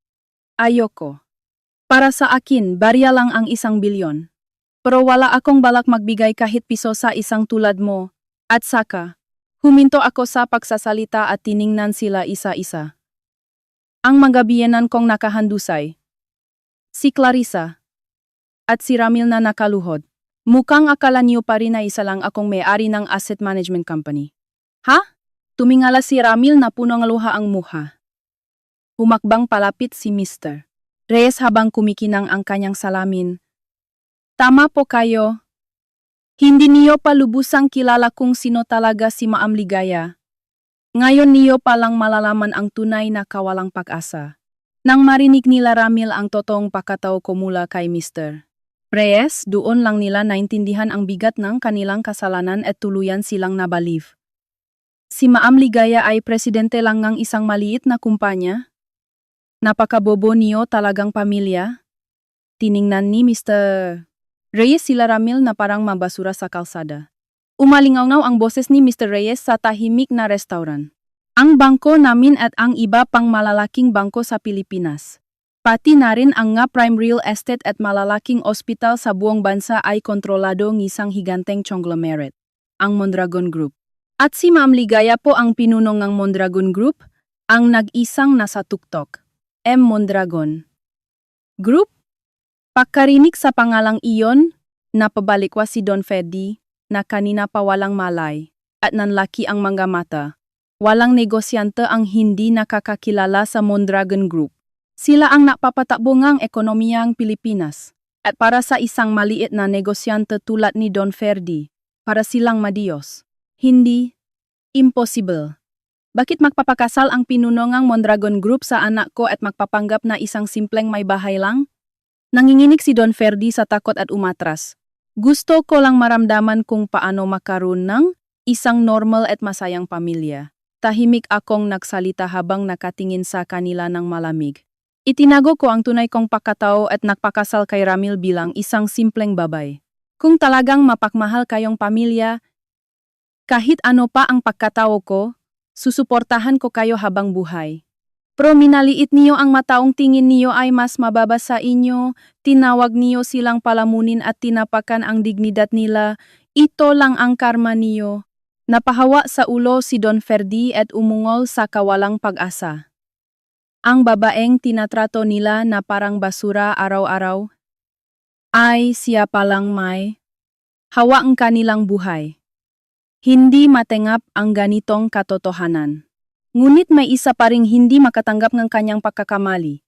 Ayoko. Para sa akin, barya lang ang 1 bilyon. Pero wala akong balak magbigay kahit piso sa isang tulad mo. At saka, huminto ako sa pagsasalita at tiningnan sila isa-isa. Ang mga biyenan kong nakahandusay. Si Clarissa. At si Ramil na nakaluhod. Mukhang akala niyo pa rin na isa lang akong may-ari ng asset management company. Ha? Tumingala si Ramil na punong luha ang muha. Humakbang palapit si Mr. Reyes habang kumikinang ang kanyang salamin. Tama po kayo. Hindi niyo pa lubusang kilala kung sino talaga si Ma'am Ligaya. Ngayon niyo palang malalaman ang tunay na kawalang pag-asa. Nang marinig nila Ramil ang totoong pakataw ko mula kay Mr. Reyes, doon lang nila naintindihan ang bigat ng kanilang kasalanan at tuluyan silang nabaliw. Si Ma'am Ligaya ay presidente lang ng isang maliit na kumpanya? Napakabobo niyo talagang pamilya? Tiningnan ni Mr. Reyes sila Ramil na parang mabasura sa kalsada. Umalingaw ang boses ni Mr. Reyes sa tahimik na restaurant. Ang bangko namin at ang iba pang malalaking bangko sa Pilipinas. Pati na rin ang nga prime real estate at malalaking ospital sa buong bansa ay kontrolado ng isang higanteng conglomerate, ang Mondragon Group. At si Ma'am Ligaya po ang pinuno ng Mondragon Group, ang nag-isang nasa tuktok. M. Mondragon Group? Pagkarinig sa pangalang iyon, napabalikwa si Don Freddy, na kanina pa walang malay, at nanlaki ang mga mata. Walang negosyante ang hindi nakakakilala sa Mondragon Group. Sila ang napapatakbo ngang ekonomiyang Pilipinas. At para sa isang maliit na negosyante tulad ni Don Ferdi, para silang madiyos. Hindi. Impossible. Bakit magpapakasal ang pinunongang Mondragon Group sa anak ko at magpapanggap na isang simpleng may bahay lang? Nanginginig si Don Ferdy sa takot at umatras. Gusto ko lang maramdaman kung paano makaroon ng isang normal at masayang pamilya. Tahimik akong nagsalita habang nakatingin sa kanila ng malamig. Itinago ko ang tunay kong pagkatao at nagpakasal kay Ramil bilang isang simpleng babay. Kung talagang mapagmahal kayong pamilya, kahit ano pa ang pagkatao ko, susuportahan ko kayo habang buhay. Pero minaliit niyo ang mataong tingin niyo ay mas mababa sa inyo, tinawag niyo silang palamunin at tinapakan ang dignidad nila, ito lang ang karma niyo. Napahawa sa ulo si Don Ferdy at umungol sa kawalang pag-asa. Ang babaeng tinatrato nila na parang basura araw-araw, ay siya palang may hawa ang kanilang buhay. Hindi matengap ang ganitong katotohanan. Ngunit may isa pa ring hindi makatanggap ng kanyang pagkakamali.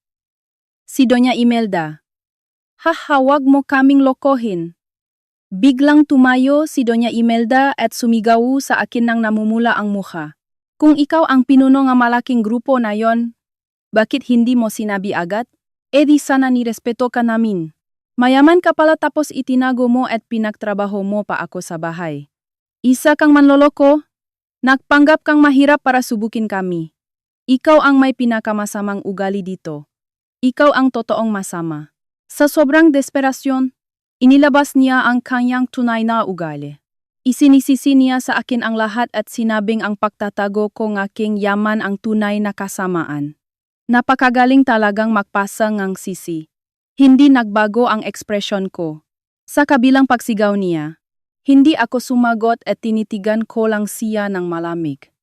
Si Doña Imelda. Hahawag mo kaming lokohin. Biglang tumayo si Doña Imelda at sumigaw sa akin nang namumula ang mukha. Kung ikaw ang pinuno ng malaking grupo na yon, bakit hindi mo sinabi agad? E di sana nirespeto ka namin. Mayaman ka pala tapos itinago mo at pinagtrabaho mo pa ako sa bahay. Isa kang manloloko? Nagpanggap kang mahirap para subukin kami. Ikaw ang may pinakamasamang ugali dito. Ikaw ang totoong masama. Sa sobrang desperasyon, inilabas niya ang kanyang tunay na ugali. Isinisisi niya sa akin ang lahat at sinabing ang pagtatago ko ng aking yaman ang tunay na kasamaan. Napakagaling talagang magpasa ng sisi. Hindi nagbago ang ekspresyon ko. Sa kabilang pagsigaw niya, hindi ako sumagot at tinitigan ko lang siya ng malamig.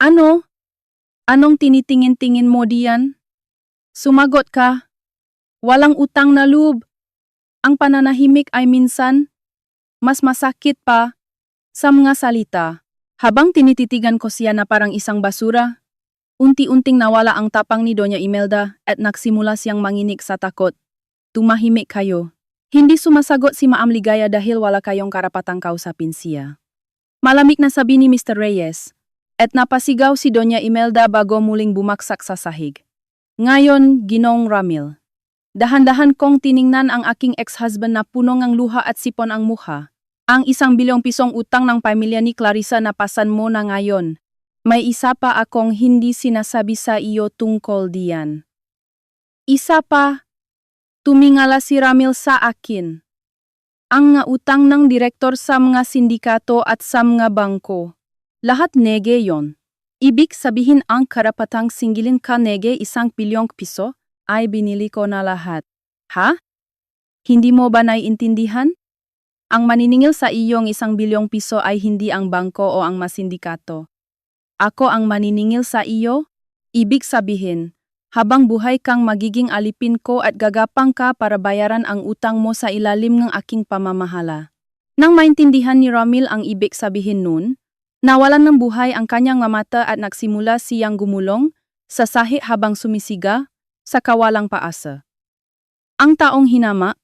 Ano? Anong tinitingin-tingin mo diyan? Sumagot ka. Walang utang na loob. Ang pananahimik ay minsan mas masakit pa sa mga salita. Habang tinititigan ko siya na parang isang basura, unti-unting nawala ang tapang ni Doña Imelda at nagsimula siyang manginig sa takot. Tumahimik kayo. Hindi sumasagot si Maam Ligaya dahil wala kayong karapatang kausapin siya. Malamig na sabi ni Mr. Reyes, at napasigaw si Doña Imelda bago muling bumaksak sa sahig. Ngayon, Ginoong Ramil. Dahan-dahan kong tiningnan ang aking ex-husband na puno ng luha at sipon ang mukha. Ang 1 bilyong pisong utang ng pamilya ni Clarissa na pasan mo na ngayon. May isa pa akong hindi sinasabi sa iyo tungkol diyan. Isa pa. Tumingala si Ramil sa akin. Ang nga utang ng direktor sa mga sindikato at sa mga bangko. Lahat nege yon. Ibig sabihin ang karapatang singilin ka nege 1 bilyong piso, ay binili ko na lahat. Ha? Hindi mo ba naiintindihan? Ang maniningil sa iyong 1 bilyong piso ay hindi ang bangko o ang masindikato. Ako ang maniningil sa iyo? Ibig sabihin, habang buhay kang magiging alipin ko at gagapang ka para bayaran ang utang mo sa ilalim ng aking pamamahala. Nang maintindihan ni Ramil ang ibig sabihin nun, nawalan ng buhay ang kanyang mata at nagsimula siyang gumulong sa sahi habang sumisiga sa kawalang paasa. Ang taong hinama,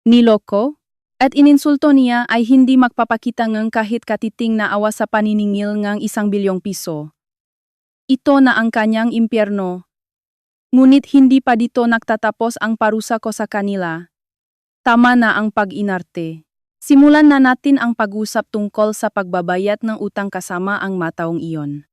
niloko, at ininsulto niya ay hindi magpapakita ng kahit katiting na awa sa paniningil ng 1 bilyong piso. Ito na ang kanyang impyerno. Ngunit hindi pa dito nagtatapos ang parusa ko sa kanila. Tama na ang pag-inarte. Simulan na natin ang pag-usap tungkol sa pagbabayad ng utang kasama ang mataong iyon.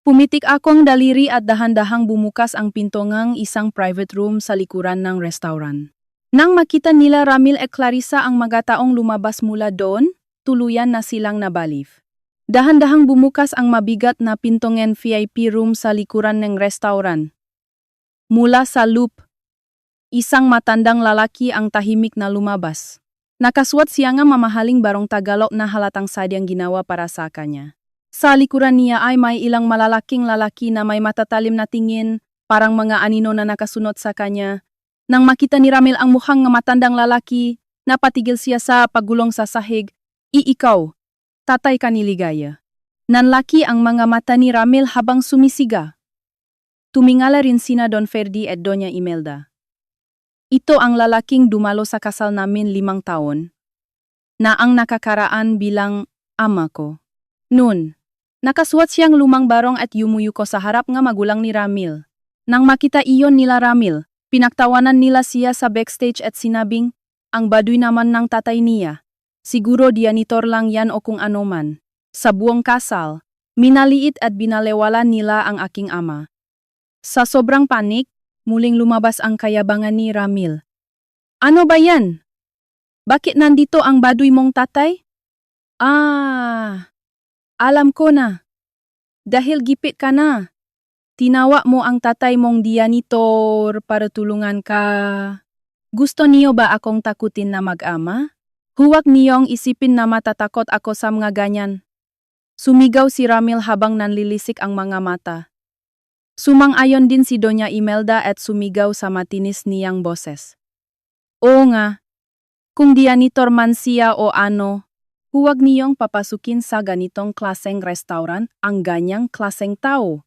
Pumitik akong daliri at dahan-dahang bumukas ang pinto ng isang private room sa likuran ng restaurant. Nang makita nila Ramil at Clarissa ang mga taong lumabas mula doon, tuluyan na silang nabalif. Dahan-dahang bumukas ang mabigat na pinto ng VIP room sa likuran ng restaurant. Mula sa loop, isang matandang lalaki ang tahimik na lumabas. Nakasuot siya ng mamahaling barong Tagalog na halatang sadyang ginawa para sa kanya. Sa likuran niya ay may ilang malalaking lalaki na may matatalim na tingin, parang mga anino na nakasunod sa kanya. Nang makita ni Ramil ang mukhang matandang lalaki, napatigil siya sa paggulong sa sahig. Ikaw, tatay ka ni Ligaya. Nanlaki ang mga mata ni Ramil habang sumisiga. Tumingala rin sina Don Ferdy at Doña Imelda. Ito ang lalaking dumalo sa kasal namin 5 taon, na ang nakakaraan bilang ama ko. Noon, Nakasuot siyang lumang barong at yumuyuko sa harap nga magulang ni Ramil. Nang makita iyon nila Ramil, pinaktawanan nila siya sa backstage at sinabing, ang baduy naman ng tatay niya. Siguro dianitor lang yan o kung ano man. Sa buong kasal, minaliit at binalewala nila ang aking ama. Sa sobrang panik, muling lumabas ang kayabangan ni Ramil. Ano ba yan? Bakit nandito ang baduy mong tatay? Alam ko na. Dahil gipit ka na. Tinawa mo ang tatay mong dianitor para tulungan ka. Gusto niyo ba akong takutin na mag-ama? Huwag niyong isipin na matatakot ako sa mga ganyan. Sumigaw si Ramil habang nanlilisik ang mga mata. Sumang-ayon din si Doña Imelda at sumigaw sa matinis niyang boses. Oo nga. Kung dianitor man siya o ano, huwag niyong papasukin sa ganitong klaseng restaurant ang ganyang klaseng tao.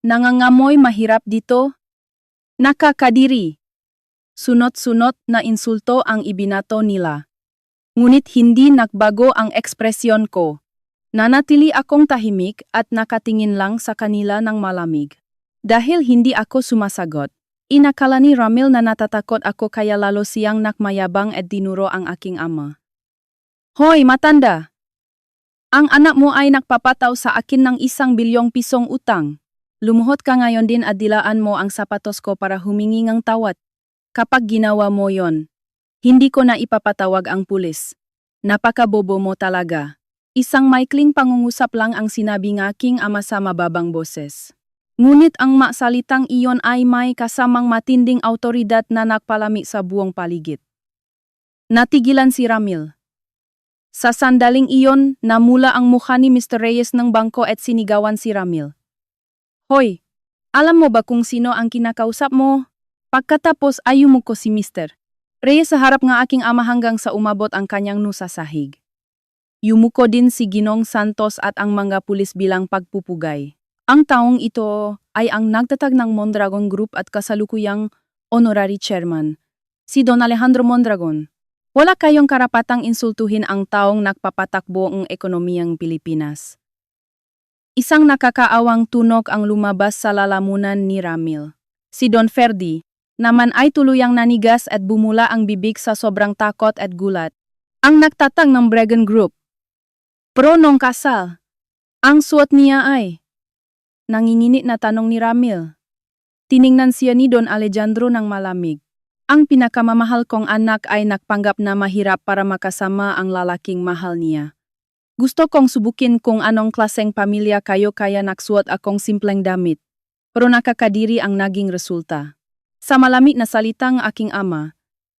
Nangangamoy mahirap dito. Nakakadiri. Sunot-sunot na insulto ang ibinato nila. Ngunit hindi nagbago ang ekspresyon ko. Nanatili akong tahimik at nakatingin lang sa kanila ng malamig. Dahil hindi ako sumasagot, inakala ni Ramil na natatakot ako kaya lalo siyang nakmayabang at dinuro ang aking ama. Hoy, matanda! Ang anak mo ay nagpapataw sa akin ng 1 bilyong pisong utang. Lumuhod ka ngayon din at dilaan mo ang sapatos ko para humingi ng tawad. Kapag ginawa mo yon, hindi ko na ipapatawag ang pulis. Napakabobo mo talaga. Isang maikling pangungusap lang ang sinabi ng aking ama sa mababang boses. Ngunit ang maksalitang iyon ay may kasamang matinding autoridad na nagpalami sa buong paligid. Natigilan si Ramil. Sa sandaling iyon, namula ang mukha ni Mr. Reyes ng bangko at sinigawan si Ramil. Hoy, alam mo ba kung sino ang kinakausap mo? Pagkatapos ay yumuko si Mr. Reyes sa harap ng aking ama hanggang sa umabot ang kanyang nusa sa sahig. Yumuko din si Ginong Santos at ang mga pulis bilang pagpupugay. Ang taong ito ay ang nagtatag ng Mondragon Group at kasalukuyang honorary chairman, si Don Alejandro Mondragon. Wala kayong karapatang insultuhin ang taong nagpapatakbo ng ekonomiyang Pilipinas. Isang nakakaawang tunog ang lumabas sa lalamunan ni Ramil. Si Don Ferdy naman ay tuluyang nanigas at bumula ang bibig sa sobrang takot at gulat. Ang nagtatag ng Bregan Group. Pro nung kasal. Ang suot niya ay. Nanginginit na tanong ni Ramil. Tiningnan siya ni Don Alejandro ng malamig. Ang pinakamamahal kong anak ay nagpanggap na mahirap para makasama ang lalaking mahal niya. Gusto kong subukin kung anong klaseng pamilya kayo kaya nagsuot akong simpleng damit. Pero nakakadiri ang naging resulta. Sa malamig na salitang aking ama,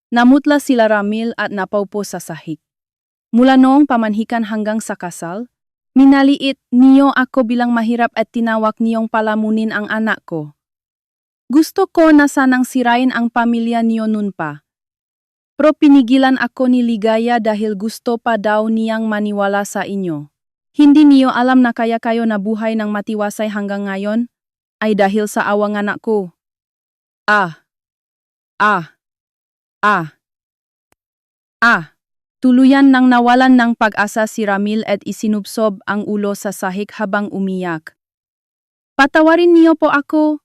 namutla sila Ramil at napaupo sa sahig. Mula noong pamanhikan hanggang sa kasal, minaliit niyo ako bilang mahirap at tinawag niyong palamunin ang anak ko. Gusto ko na sanang sirain ang pamilya niyo nun pa. Pero pinigilan ako ni Ligaya dahil gusto pa daw niyang maniwala sa inyo. Hindi niyo alam na kaya kayo nabuhay ng matiwasay hanggang ngayon? Ay dahil sa awang anak ko. Tuluyan nang nawalan ng pag-asa si Ramil at isinubsob ang ulo sa sahig habang umiyak. Patawarin niyo po ako.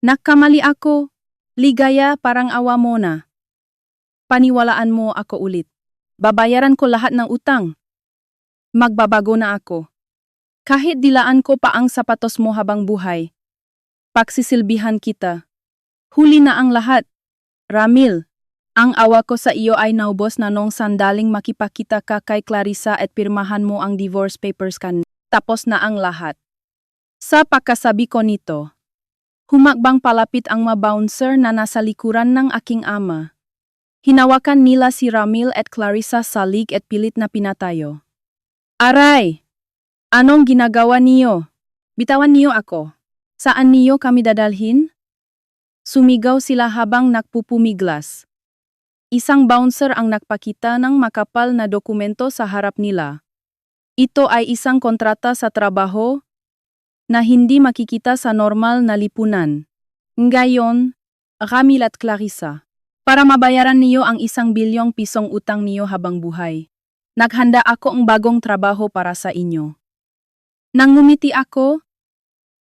Nagkamali ako. Ligaya, parang awa mo na. Paniwalaan mo ako ulit. Babayaran ko lahat ng utang. Magbabago na ako. Kahit dilaan ko pa ang sapatos mo habang buhay. Pagsisilbihan kita. Huli na ang lahat. Ramil, ang awa ko sa iyo ay naubos na nung sandaling makipakita ka kay Clarissa at pirmahan mo ang divorce papers kan. Tapos na ang lahat. Sa pagkasabi ko nito, humakbang palapit ang mabouncer na nasa likuran ng aking ama. Hinawakan nila si Ramil at Clarissa sa lig at pilit na pinatayo. Aray! Anong ginagawa niyo? Bitawan niyo ako. Saan niyo kami dadalhin? Sumigaw sila habang nagpupumiglas. Isang bouncer ang nagpakita ng makapal na dokumento sa harap nila. Ito ay isang kontrata sa trabaho na hindi makikita sa normal na lipunan. Ngayon, Ramil at Clarissa, para mabayaran niyo ang 1 bilyong pisong utang niyo habang buhay. Naghanda ako ang bagong trabaho para sa inyo. Nang ngumiti ako,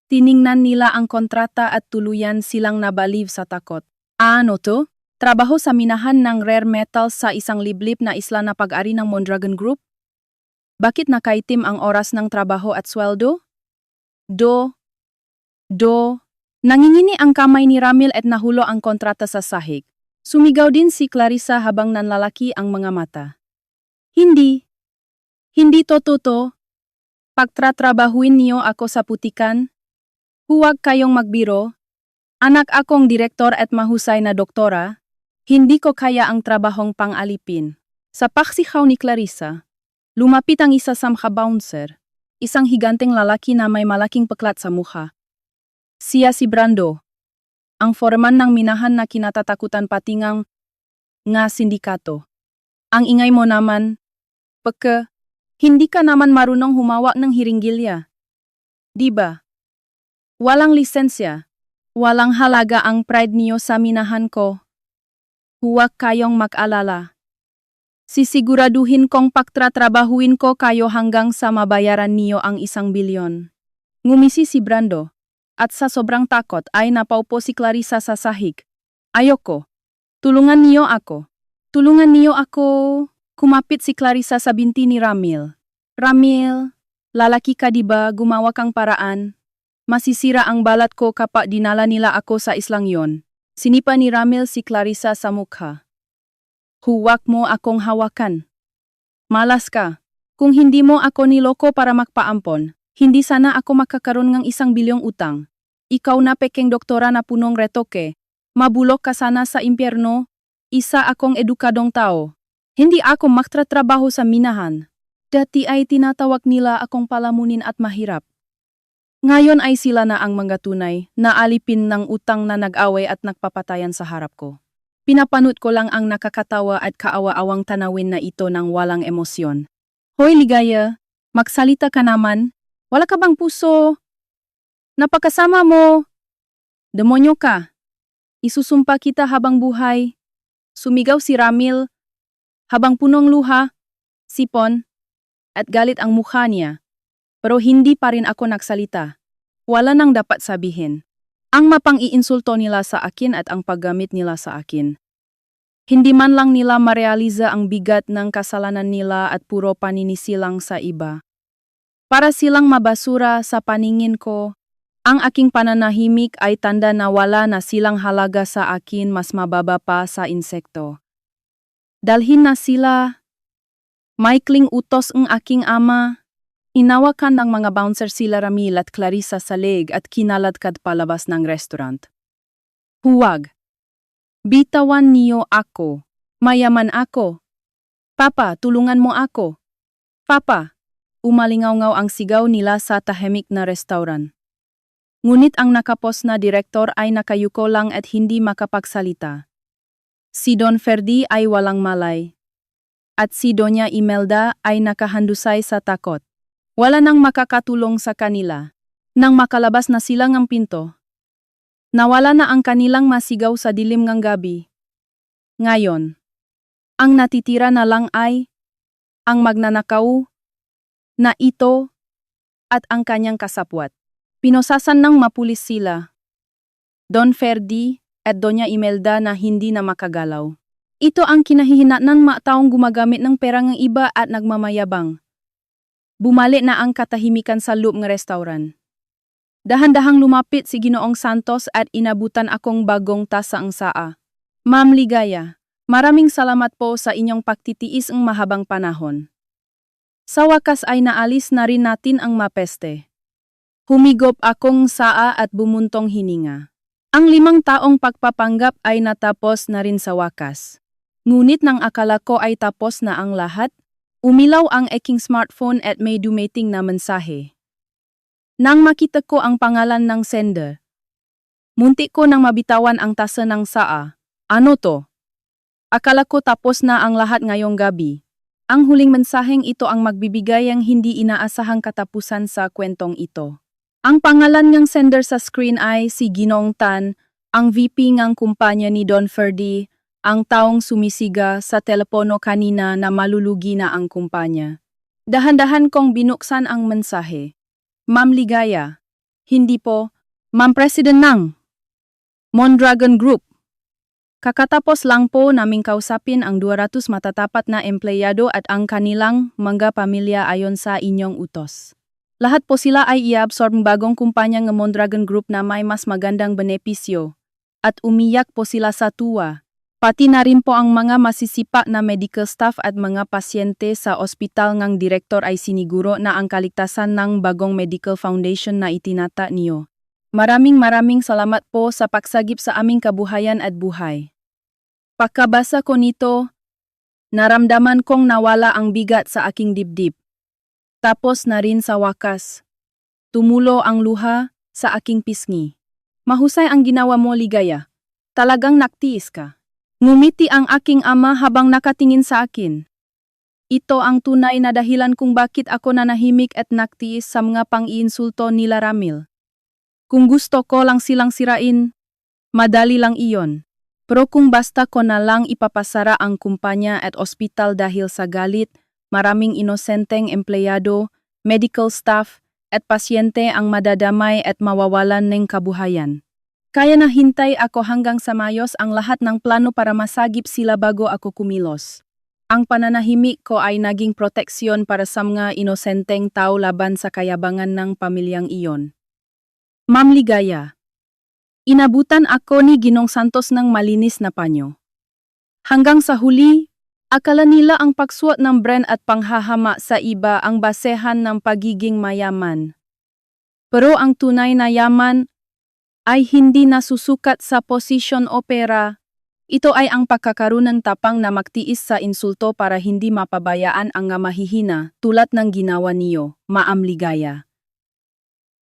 tiningnan nila ang kontrata at tuluyan silang nabaliw sa takot. Ano to? Trabaho sa minahan ng rare metals sa isang liblib na isla na pag-ari ng Mondragon Group? Bakit nakaitim ang oras ng trabaho at sweldo? Do. Nangingini ang kamay ni Ramil at nahulo ang kontrata sa sahig. Sumigaw din si Clarissa habang nanlalaki ang mga mata. Hindi to totoo. Pagtratrabahuin niyo ako sa putikan? Huwag kayong magbiro. Anak akong direktor at mahusay na doktora. Hindi ko kaya ang trabahong pang-alipin. Sa paksihaw ni Clarissa, lumapit ang isa sa mga bouncer, isang higanteng lalaki na may malaking peklat sa mukha. Siya si Brando, ang foreman ng minahan na kinatatakutan patingang nga sindikato. Ang ingay mo naman, peke, hindi ka naman marunong humawak ng hiringgilya. Diba? Walang lisensya, walang halaga ang pride niyo sa minahan ko. Huwag kayong mag-alala. Sisiguraduhin kong pagtratrabahuin ko kayo hanggang sa mabayaran niyo ang 1 bilyon. Ngumisi si Brando, at sa sobrang takot ay napaupo si Clarissa sa sahig. Ayoko. Tulungan niyo ako. Tulungan niyo ako. Kumapit si Clarissa sa binti ni Ramil. Ramil, lalaki ka diba, gumawa kang paraan. Masisira ang balat ko kapag dinala nila ako sa islang yon. Sinipa ni Ramil si Clarissa sa mukha. Huwag mo akong hawakan. Malas ka. Kung hindi mo ako niloko para magpaampon, hindi sana ako makakaroon ng 1 bilyong utang. Ikaw na pekeng doktora na punong retoke. Mabulok ka sana sa impyerno. Isa akong edukadong tao. Hindi ako magtratrabaho sa minahan. Dati ay tinatawag nila akong palamunin at mahirap. Ngayon ay sila na ang mga tunay na alipin ng utang na nag-away at nagpapatayan sa harap ko. Pinapanood ko lang ang nakakatawa at kaawa-awang tanawin na ito ng walang emosyon. Hoy Ligaya, magsalita ka naman. Wala ka bang puso? Napakasama mo. Demonyo ka. Isusumpa kita habang buhay. Sumigaw si Ramil habang punong luha, sipon, at galit ang mukha niya. Pero hindi pa rin ako nagsalita. Wala nang dapat sabihin. Ang mapang-iinsulto nila sa akin at ang paggamit nila sa akin. Hindi man lang nila marealiza ang bigat ng kasalanan nila at puro paninisilang sa iba. Para silang mabasura sa paningin ko, ang aking pananahimik ay tanda na wala na silang halaga sa akin, mas mababa pa sa insekto. Dalhin na sila. Maikling utos ang aking ama. Inawakan ng mga bouncer sila Ramil at Clarissa sa leg at kinaladkad palabas ng restaurant. Huwag. Bitawan niyo ako. Mayaman ako. Papa, tulungan mo ako. Papa. Umalingaw-ngaw ang sigaw nila sa tahimik na restaurant. Ngunit ang nakapos na direktor ay nakayuko lang at hindi makapagsalita. Si Don Ferdi ay walang malay. At si Doña Imelda ay nakahandusay sa takot. Wala nang makakatulong sa kanila. Nang makalabas na silang ang pinto, nawala na ang kanilang masigaw sa dilim ng gabi. Ngayon, ang natitira na lang ay ang magnanakaw na ito at ang kanyang kasapwat. Pinosasan ng mapulis sila. Don Ferdi at Doña Imelda na hindi na makagalaw. Ito ang kinahihinat ng mga taong gumagamit ng pera ng iba at nagmamayabang. Bumalik na ang katahimikan sa loob ng restaurant. Dahan-dahang lumapit si Ginoong Santos at inabutan akong bagong tasa ang saa. Ma'am Ligaya, maraming salamat po sa inyong pagtitiis ng mahabang panahon. Sa wakas ay naalis na rin natin ang mapeste. Humigop akong saa at bumuntong hininga. Ang 5 taong pagpapanggap ay natapos na rin sa wakas. Ngunit nang akala ko ay tapos na ang lahat, umilaw ang aking smartphone at may dumating na mensahe. Nang makita ko ang pangalan ng sender, muntik ko nang mabitawan ang tasa ng saa. Ano to? Akala ko tapos na ang lahat ngayong gabi. Ang huling mensaheng ito ang magbibigay ang hindi inaasahang katapusan sa kwentong ito. Ang pangalan ng sender sa screen ay si Ginoong Tan, ang VP ng kumpanya ni Don Ferdi, ang taong sumisiga sa telepono kanina na malulugi na ang kumpanya. Dahan-dahan kong binuksan ang mensahe. Ma'am Ligaya. Hindi po, Ma'am President ng Mondragon Group. Kakatapos lang po naming kausapin ang 200 matatapat na empleyado at ang kanilang mga pamilya ayon sa inyong utos. Lahat po sila ay i-absorb ng bagong kumpanya ng Mondragon Group na may mas magandang benepisyo. At umiyak po sila sa tuwa. Pati na rin po ang mga masisipa na medical staff at mga pasyente sa ospital ng direktor ay siniguro na ang kaligtasan ng bagong medical foundation na itinata niyo. Maraming salamat po sa pagsagip sa aming kabuhayan at buhay. Pagkabasa ko nito, naramdaman kong nawala ang bigat sa aking dibdib. Tapos na rin sa wakas, tumulo ang luha sa aking pisngi. Mahusay ang ginawa mo, Ligaya. Talagang naktiis ka. Ngumiti ang aking ama habang nakatingin sa akin. Ito ang tunay na dahilan kung bakit ako nanahimik at naktiis sa mga pang-iinsulto nila Ramil. Kung gusto ko lang silang sirain, madali lang iyon. Pero kung basta ko na lang ipapasara ang kumpanya at ospital dahil sa galit, maraming inosenteng empleyado, medical staff, at pasyente ang madadamay at mawawalan ng kabuhayan. Kaya nahintay ako hanggang sa mayos ang lahat ng plano para masagip sila bago ako kumilos. Ang pananahimik ko ay naging proteksyon para sa mga inosenteng tao laban sa kayabangan ng pamilyang iyon. Ma'am Ligaya, inabutan ako ni Ginong Santos ng malinis na panyo. Hanggang sa huli, akala nila ang pagsuot ng brand at panghahama sa iba ang basehan ng pagiging mayaman. Pero ang tunay na yaman ay hindi nasusukat sa posisyon o pera. Ito ay ang pagkakaroon ng tapang na magtiis sa insulto para hindi mapabayaan ang mahihina tulad ng ginawa niyo, Ma'am Ligaya.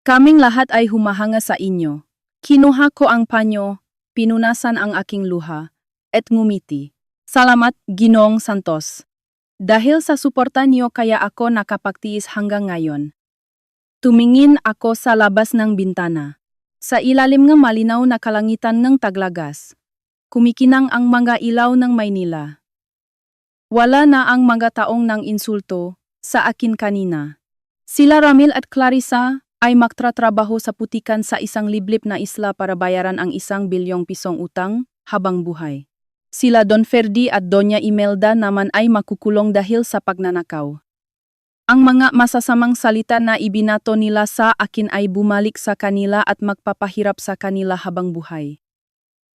Kaming lahat ay humahanga sa inyo. Kinuha ko ang panyo, pinunasan ang aking luha, at ngumiti. Salamat, Ginoong Santos. Dahil sa suporta niyo kaya ako nakapagtiis hanggang ngayon. Tumingin ako sa labas ng bintana. Sa ilalim ng malinaw na kalangitan ng Taglagas, kumikinang ang mga ilaw ng Maynila. Wala na ang mga taong nang insulto sa akin kanina. Sila Ramil at Clarissa ay magtratrabaho sa putikan sa isang liblib na isla para bayaran ang 1 bilyong pisong utang habang buhay. Sila Don Ferdi at Doña Imelda naman ay makukulong dahil sa pagnanakaw. Ang mga masasamang salita na ibinato nila sa akin ay bumalik sa kanila at magpapahirap sa kanila habang buhay.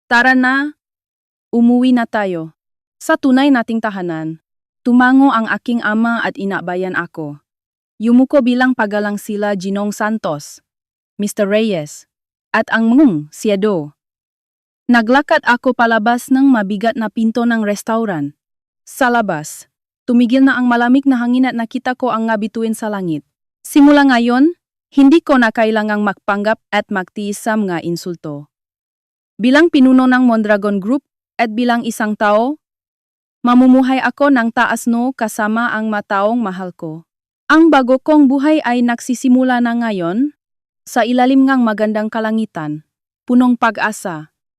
Tara na, umuwi na tayo. Sa tunay nating tahanan, tumango ang aking ama at inabayan ako. Yumuko bilang pagalang sila Ginong Santos, Mr. Reyes, at ang Siedo. Naglakad ako palabas ng mabigat na pinto ng restaurant. Sa labas, tumigil na ang malamig na hangin at nakita ko ang bituin sa langit. Simula ngayon, hindi ko na kailangang magpanggap at magtiis sa mga insulto. Bilang pinuno ng Mondragon Group at bilang isang tao, mamumuhay ako ng taas kasama ang mataong mahal ko. Ang bago kong buhay ay nagsisimula na ngayon, sa ilalim ng magandang kalangitan, punong pag-asa,